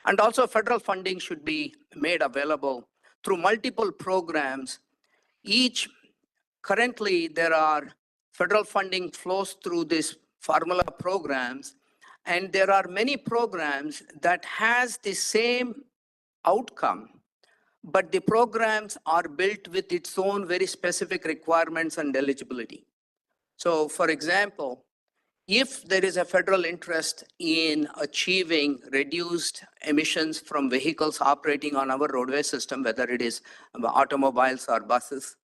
And also federal funding should be made available through multiple programs. Currently, there are federal funding flows through these formula programs, and there are many programs that has the same outcome, but the programs are built with its own very specific requirements and eligibility. So for example, if there is a federal interest in achieving reduced emissions from vehicles operating on our roadway system, whether it is automobiles or buses,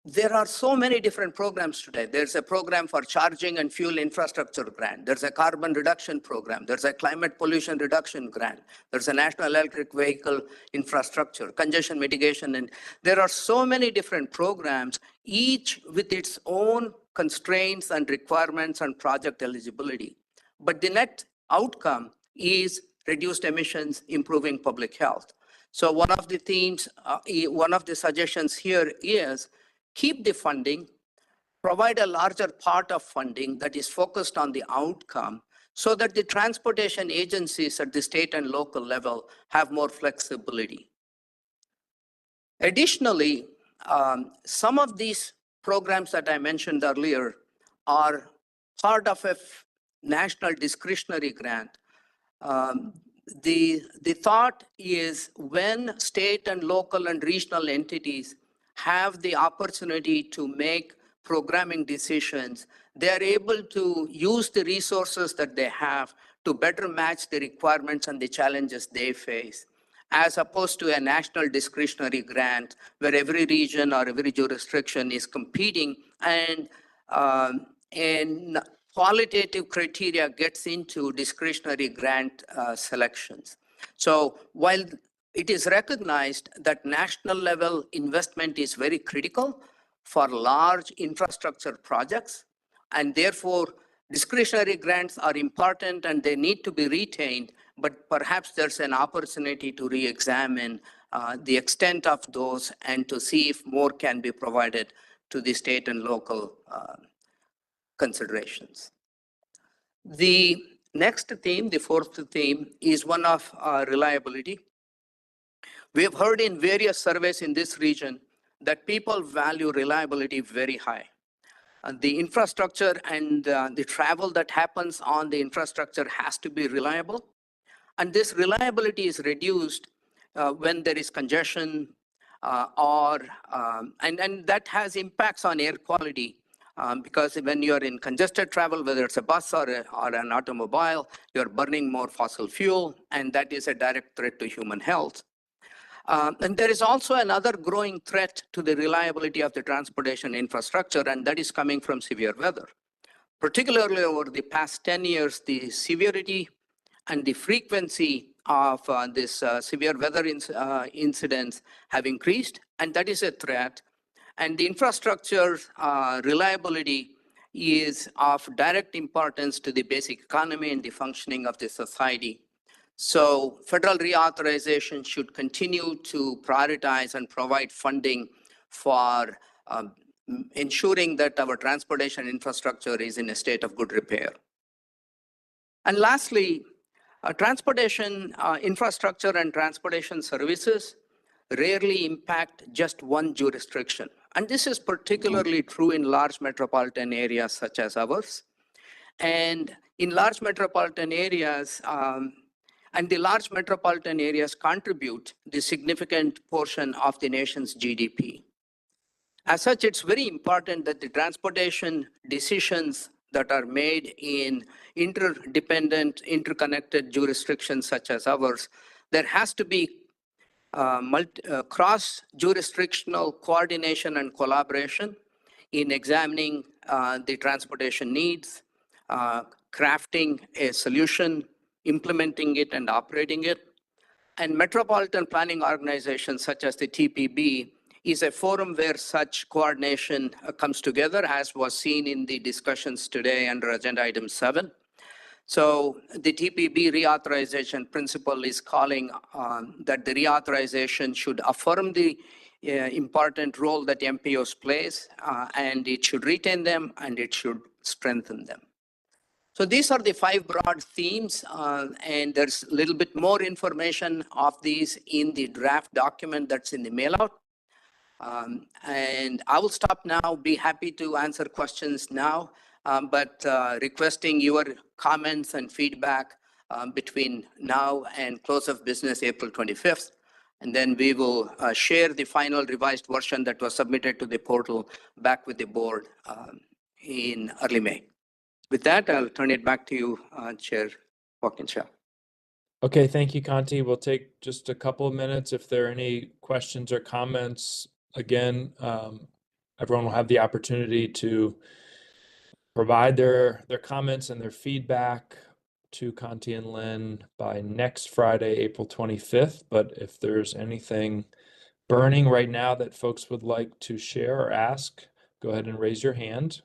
there are so many different programs today. There's a program for charging and fuel infrastructure grant. There's a carbon reduction program. There's a climate pollution reduction grant. There's a national electric vehicle infrastructure, congestion mitigation. And there are so many different programs, each with its own constraints and requirements and project eligibility. But the net outcome is reduced emissions, improving public health. So one of the themes, one of the suggestions here is keep the funding, provide a larger part of funding that is focused on the outcome so that the transportation agencies at the state and local level have more flexibility. Additionally, some of these programs that I mentioned earlier are part of a national discretionary grant. The thought is when state and local and regional entities have the opportunity to make programming decisions, they are able to use the resources that they have to better match the requirements and the challenges they face, as opposed to a national discretionary grant where every region or every jurisdiction is competing and qualitative criteria gets into discretionary grant selections. So while it is recognized that national level investment is very critical for large infrastructure projects, and therefore discretionary grants are important and they need to be retained, but perhaps there's an opportunity to re-examine the extent of those and to see if more can be provided to the state and local considerations. The next theme, the fourth theme, is one of reliability. We have heard in various surveys in this region that people value reliability very high. The infrastructure and the travel that happens on the infrastructure has to be reliable. And this reliability is reduced when there is congestion and that has impacts on air quality. Because when you're in congested travel, whether it's a bus or an automobile, you're burning more fossil fuel, and that is a direct threat to human health. And there is also another growing threat to the reliability of the transportation infrastructure, and that is coming from severe weather. Particularly over the past 10 years, the severity and the frequency of this severe weather incidents have increased, and that is a threat. And the infrastructure reliability is of direct importance to the basic economy and the functioning of the society. So federal reauthorization should continue to prioritize and provide funding for ensuring that our transportation infrastructure is in a state of good repair. And lastly, transportation infrastructure and transportation services rarely impact just one jurisdiction. And this is particularly true in large metropolitan areas such as ours. And in large metropolitan areas, and the large metropolitan areas contribute the significant portion of the nation's GDP. As such, it's very important that the transportation decisions that are made in interdependent, interconnected jurisdictions such as ours, there has to be cross-jurisdictional coordination and collaboration in examining the transportation needs, crafting a solution, implementing it and operating it. And metropolitan planning organizations such as the TPB is a forum where such coordination comes together, as was seen in the discussions today under agenda item 7. So the TPB reauthorization principle is calling that the reauthorization should affirm the important role that MPOs plays, and it should retain them and it should strengthen them. So these are the 5 broad themes, and there's a little bit more information of these in the draft document that's in the mailout. And I will stop now, be happy to answer questions now, but requesting your comments and feedback between now and close of business April 25th. And then we will share the final revised version that was submitted to the portal back with the board in early May. With that, I'll turn it back to you, Chair Walkinshaw. Okay, thank you, Kanti. We'll take just a couple of minutes if there are any questions or comments. Again, everyone will have the opportunity to provide their comments and their feedback to Kanti and Lynn by next Friday, April 25th. But if there's anything burning right now that folks would like to share or ask, go ahead and raise your hand.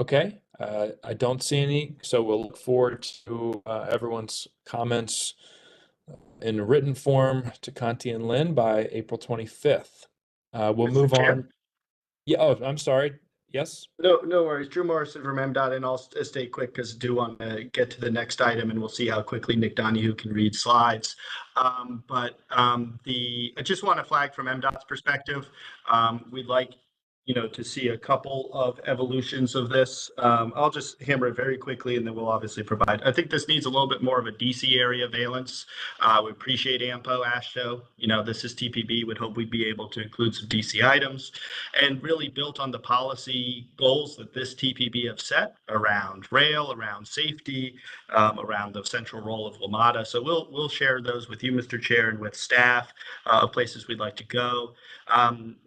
Okay, I don't see any, so we'll look forward to everyone's comments in written form to Kanti and Lynn by April 25th. We'll move on. Yeah, oh, I'm sorry. Yes? No worries. Drew Morrison from MDOT, and I'll stay quick because I do want to get to the next item, and we'll see how quickly Nick Donahue can read slides. I just want to flag from MDOT's perspective, we'd like to see a couple of evolutions of this. I'll just hammer it very quickly, and then we'll obviously provide. I think this needs a little bit more of a DC area valence. We appreciate AMPO, ASHTO. This is TPB. Would hope we'd be able to include some DC items, and really built on the policy goals that this TPB have set around rail, around safety, around the central role of WMATA. So we'll share those with you, Mr. Chair, and with staff of places we'd like to go.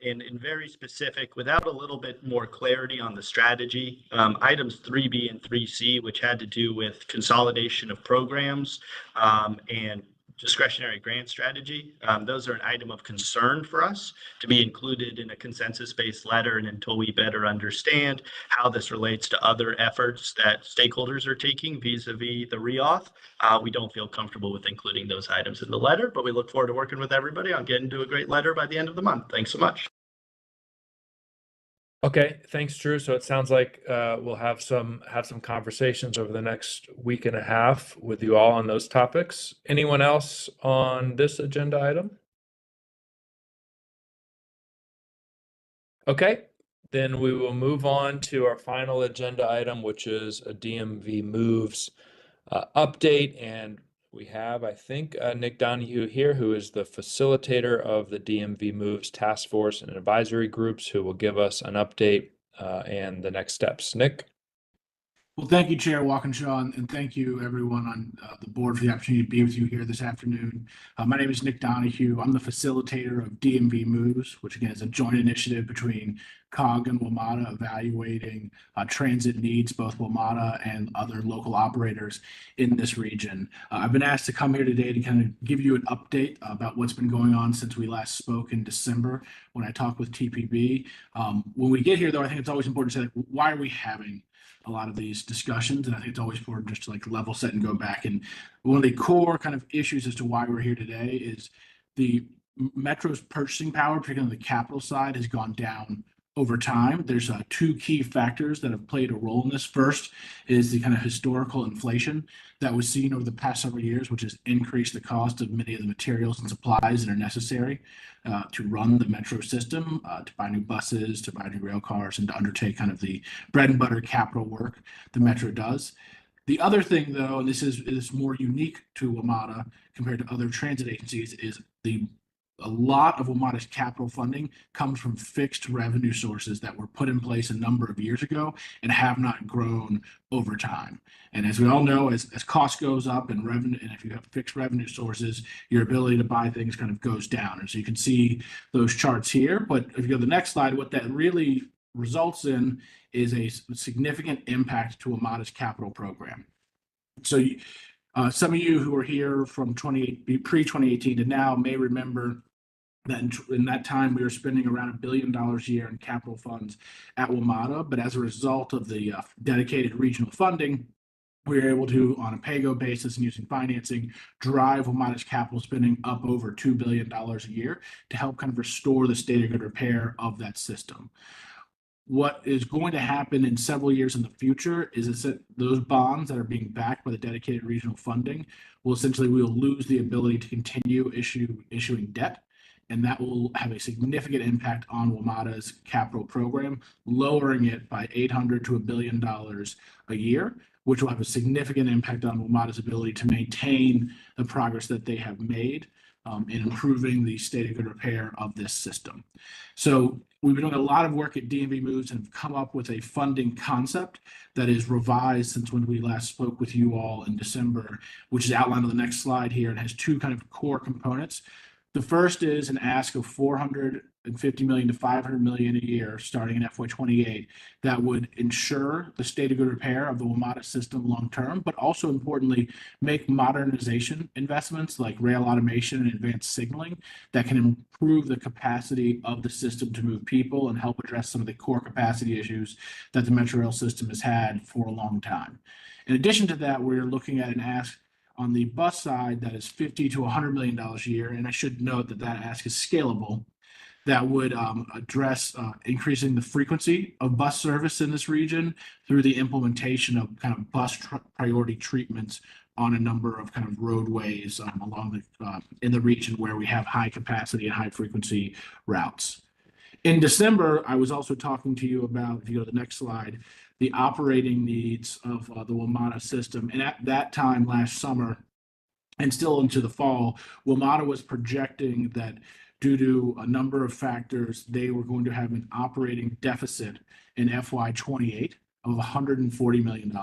In very specific, without a little bit more clarity on the strategy, items 3B and 3C, which had to do with consolidation of programs and discretionary grant strategy. Those are an item of concern for us to be included in a consensus-based letter, and until we better understand how this relates to other efforts that stakeholders are taking vis-a-vis the reauth, we don't feel comfortable with including those items in the letter, but we look forward to working with everybody on getting to a great letter by the end of the month. Thanks so much. Okay, thanks, Drew. So it sounds like we'll have some conversations over the next week and a half with you all on those topics. Anyone else on this agenda item? Okay, then we will move on to our final agenda item, which is a DMV moves update. And we have, I think, Nick Donahue here, who is the facilitator of the DMV Moves Task Force and Advisory Groups, who will give us an update and the next steps. Nick? Well, thank you, Chair Walkinshaw, and thank you everyone on the board for the opportunity to be with you here this afternoon. My name is Nick Donahue. I'm the facilitator of DMV Moves, which again is a joint initiative between COG and WMATA evaluating transit needs, both WMATA and other local operators in this region. I've been asked to come here today to kind of give you an update about what's been going on since we last spoke in December when I talked with TPB. When we get here, though, I think it's always important to say, like, why are we having a lot of these discussions? And I think it's always important just to like level set and go back. And one of the core kind of issues as to why we're here today is the Metro's purchasing power, particularly on the capital side, has gone down over time. There's two key factors that have played a role in this. First is the kind of historical inflation that was seen over the past several years, which has increased the cost of many of the materials and supplies that are necessary to run the Metro system, to buy new buses, to buy new rail cars, and to undertake kind of the bread and butter capital work the Metro does. The other thing, though, and this is more unique to WMATA compared to other transit agencies, is a lot of WMATA's capital funding comes from fixed revenue sources that were put in place a number of years ago and have not grown over time. And as we all know, as cost goes up and revenue, and if you have fixed revenue sources, your ability to buy things kind of goes down. And so you can see those charts here. But if you go to the next slide, what that really results in is a significant impact to WMATA's capital program. So some of you who are here from pre-2018 to now may remember that in that time we were spending around $1 billion a year in capital funds at WMATA, but as a result of the dedicated regional funding, we were able to, on a pay-go basis and using financing, drive WMATA's capital spending up over $2 billion a year to help kind of restore the state of good repair of that system. What is going to happen in several years in the future is that those bonds that are being backed by the dedicated regional funding will essentially, we will lose the ability to continue issuing debt, and that will have a significant impact on WMATA's capital program, lowering it by $800 to $1 billion a year, which will have a significant impact on WMATA's ability to maintain the progress that they have made in improving the state of good repair of this system. So we've been doing a lot of work at DMV Moves and have come up with a funding concept that is revised since when we last spoke with you all in December, which is outlined on the next slide here and has two kind of core components. The first is an ask of $450 million to $500 million a year starting in FY28 that would ensure the state of good repair of the WMATA system long term, but also importantly, make modernization investments like rail automation and advanced signaling that can improve the capacity of the system to move people and help address some of the core capacity issues that the Metro rail system has had for a long time. In addition to that, we're looking at an ask on the bus side that is $50 to $100 million a year, and I should note that that ask is scalable, that would address increasing the frequency of bus service in this region through the implementation of kind of bus priority treatments on a number of kind of roadways along the in the region where we have high capacity and high frequency routes. In December, I was also talking to you about, if you go to the next slide, the operating needs of the WMATA system. And at that time last summer, and still into the fall, WMATA was projecting that due to a number of factors, they were going to have an operating deficit in FY28 of $140 million.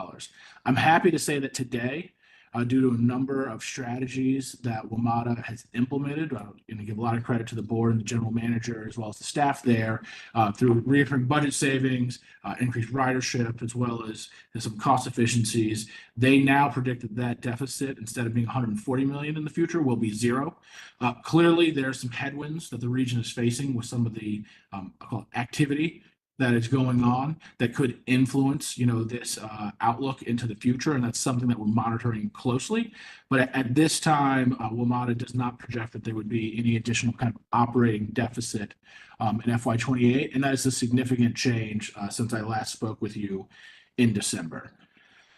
I'm happy to say that today, due to a number of strategies that WMATA has implemented, and I give a lot of credit to the board and the general manager as well as the staff there, through recurring budget savings, increased ridership, as well as some cost efficiencies. They now predict that that deficit, instead of being $140 million in the future, will be zero. Clearly, there are some headwinds that the region is facing with some of the I'll call it activity that is going on that could influence, this outlook into the future, and that's something that we're monitoring closely. But at this time, WMATA does not project that there would be any additional kind of operating deficit in FY28, and that is a significant change since I last spoke with you in December.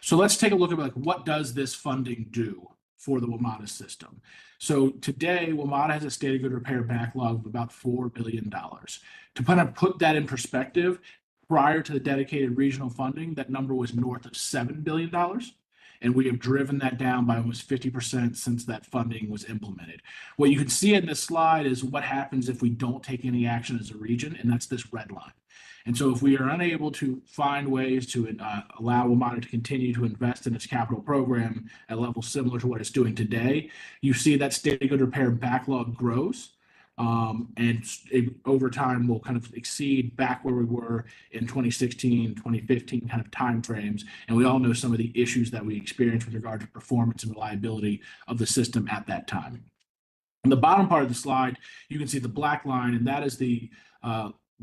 So let's take a look at what does this funding do for the WMATA system. So today, WMATA has a state of good repair backlog of about $4 billion. To kind of put that in perspective, prior to the dedicated regional funding, that number was north of $7 billion. And we have driven that down by almost 50% since that funding was implemented. What you can see in this slide is what happens if we don't take any action as a region, and that's this red line. And so if we are unable to find ways to allow WMATA to continue to invest in its capital program at levels similar to what it's doing today, you see that state of good repair backlog grows. And over time will kind of exceed back where we were in 2016, 2015 kind of timeframes. And we all know some of the issues that we experienced with regard to performance and reliability of the system at that time. On the bottom part of the slide, you can see the black line, and that is the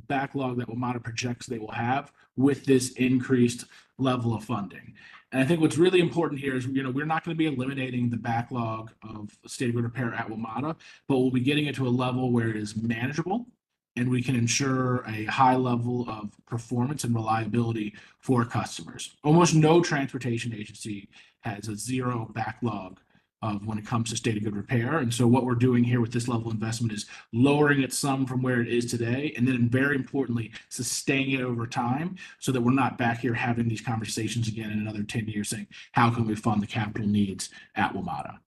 backlog that WMATA projects they will have with this increased level of funding. And I think what's really important here is, we're not going to be eliminating the backlog of state of good repair at WMATA, but we'll be getting it to a level where it is manageable and we can ensure a high level of performance and reliability for customers. Almost no transportation agency has a zero backlog when it comes to state of good repair. And so what we're doing here with this level of investment is lowering it some from where it is today, and then very importantly, sustaining it over time so that we're not back here having these conversations again in another 10 years saying, how can we fund the capital needs at WMATA?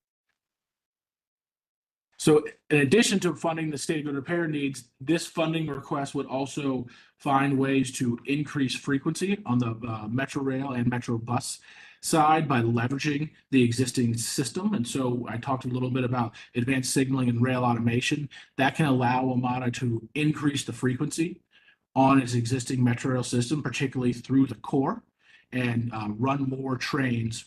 So in addition to funding the state of good repair needs, this funding request would also find ways to increase frequency on the Metro Rail and Metro Bus side by leveraging the existing system. And so I talked a little bit about advanced signaling and rail automation. That can allow WMATA to increase the frequency on its existing Metro Rail system, particularly through the core, and run more trains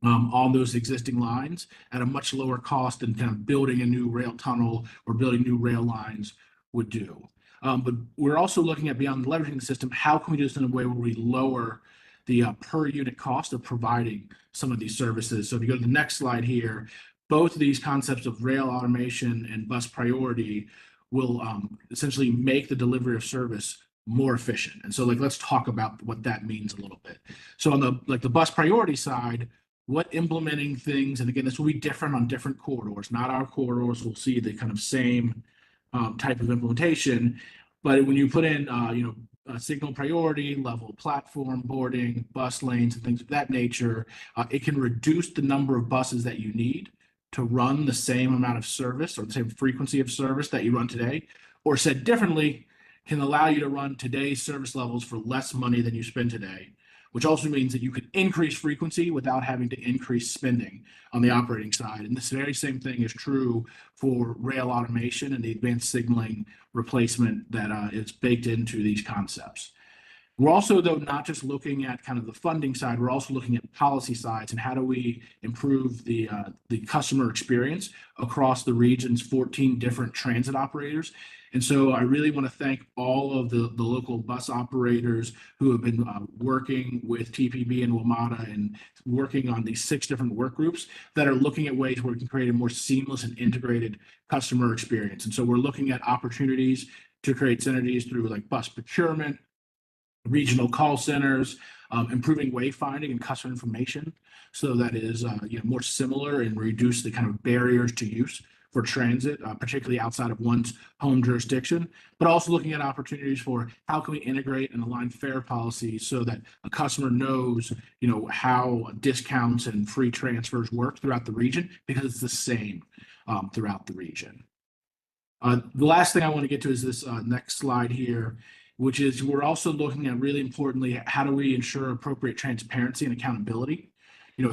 on those existing lines at a much lower cost than kind of building a new rail tunnel or building new rail lines would do. But we're also looking at, beyond leveraging the system, how can we do this in a way where we lower the per unit cost of providing some of these services. So if you go to the next slide here, both of these concepts of rail automation and bus priority will essentially make the delivery of service more efficient. And so let's talk about what that means a little bit. So on the bus priority side, what implementing things, and again, this will be different on different corridors. Not our corridors will see the kind of same type of implementation, but when you put in, signal priority, level platform boarding, bus lanes, and things of that nature, it can reduce the number of buses that you need to run the same amount of service or the same frequency of service that you run today, or said differently, can allow you to run today's service levels for less money than you spend today, which also means that you can increase frequency without having to increase spending on the operating side. And this very same thing is true for rail automation and the advanced signaling replacement that is baked into these concepts. We're also, though, not just looking at kind of the funding side, we're also looking at policy sides and how do we improve the customer experience across the region's 14 different transit operators. And so I really want to thank all of the local bus operators who have been working with TPB and WMATA and working on these 6 different work groups that are looking at ways where we can create a more seamless and integrated customer experience. And so we're looking at opportunities to create synergies through bus procurement, regional call centers, improving wayfinding and customer information so that it is more similar and reduce the kind of barriers to use for transit, particularly outside of one's home jurisdiction, but also looking at opportunities for how can we integrate and align fare policies so that a customer knows, how discounts and free transfers work throughout the region, because it's the same throughout the region. The last thing I want to get to is this next slide here, which is we're also looking at, really importantly, how do we ensure appropriate transparency and accountability,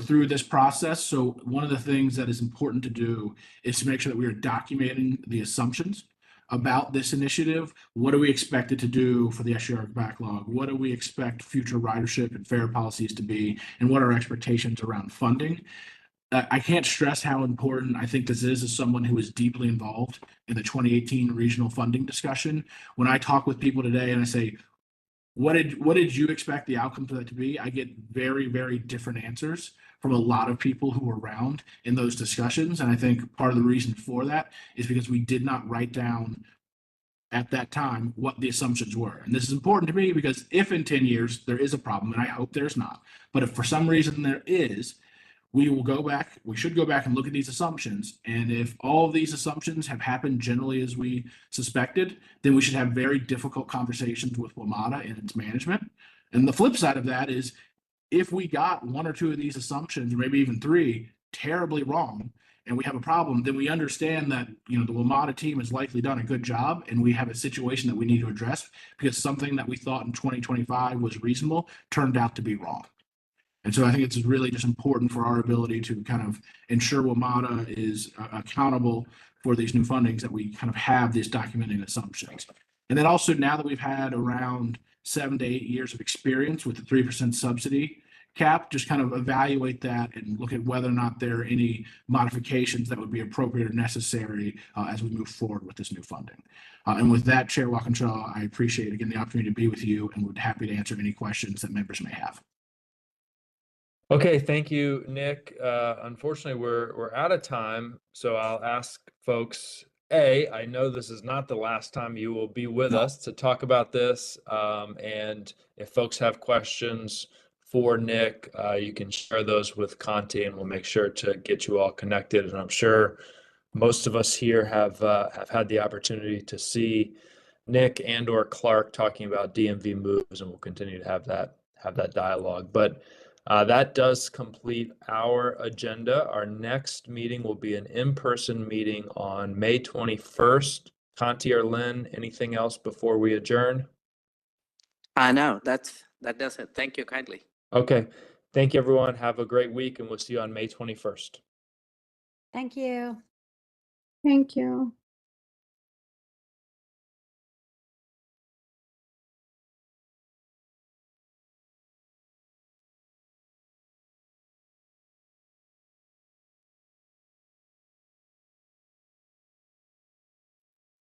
through this process. So one of the things that is important to do is to make sure that we are documenting the assumptions about this initiative. What do we expect it to do for the SGR backlog? What do we expect future ridership and fare policies to be? And what are our expectations around funding? I can't stress how important I think this is as someone who is deeply involved in the 2018 regional funding discussion. When I talk with people today and I say, what did you expect the outcome for that to be? I get very, very different answers from a lot of people who were around in those discussions. And I think part of the reason for that is because we did not write down at that time what the assumptions were. And this is important to me because if in 10 years there is a problem, and I hope there's not, but if for some reason there is, we should go back and look at these assumptions. And if all of these assumptions have happened generally as we suspected, then we should have very difficult conversations with WMATA and its management. And the flip side of that is if we got 1 or 2 of these assumptions, or maybe even 3, terribly wrong, and we have a problem, then we understand that, you know, the WMATA team has likely done a good job, and we have a situation that we need to address because something that we thought in 2025 was reasonable turned out to be wrong. And so I think it's really just important for our ability to kind of ensure WMATA is accountable for these new fundings, that we kind of have these documenting assumptions. And then also, now that we've had around 7 to 8 years of experience with the 3% subsidy cap, just kind of evaluate that and look at whether or not there are any modifications that would be appropriate or necessary as we move forward with this new funding. And with that, Chair Walkinshaw, I appreciate again the opportunity to be with you, and would happy to answer any questions that members may have. Okay, thank you, Nick. Unfortunately, we're out of time, so I'll ask folks. I know this is not the last time you will be with us to talk about this, and if folks have questions for Nick, you can share those with Conti, and we'll make sure to get you all connected. And I'm sure most of us here have had the opportunity to see Nick and/or Clark talking about DMV moves, and we'll continue to have that dialogue. But that does complete our agenda. Our next meeting will be an in-person meeting on May 21st. Conti or Lynn, anything else before we adjourn? No, that does it. Thank you kindly. Okay. Thank you, everyone. Have a great week, and we'll see you on May 21st. Thank you. Thank you.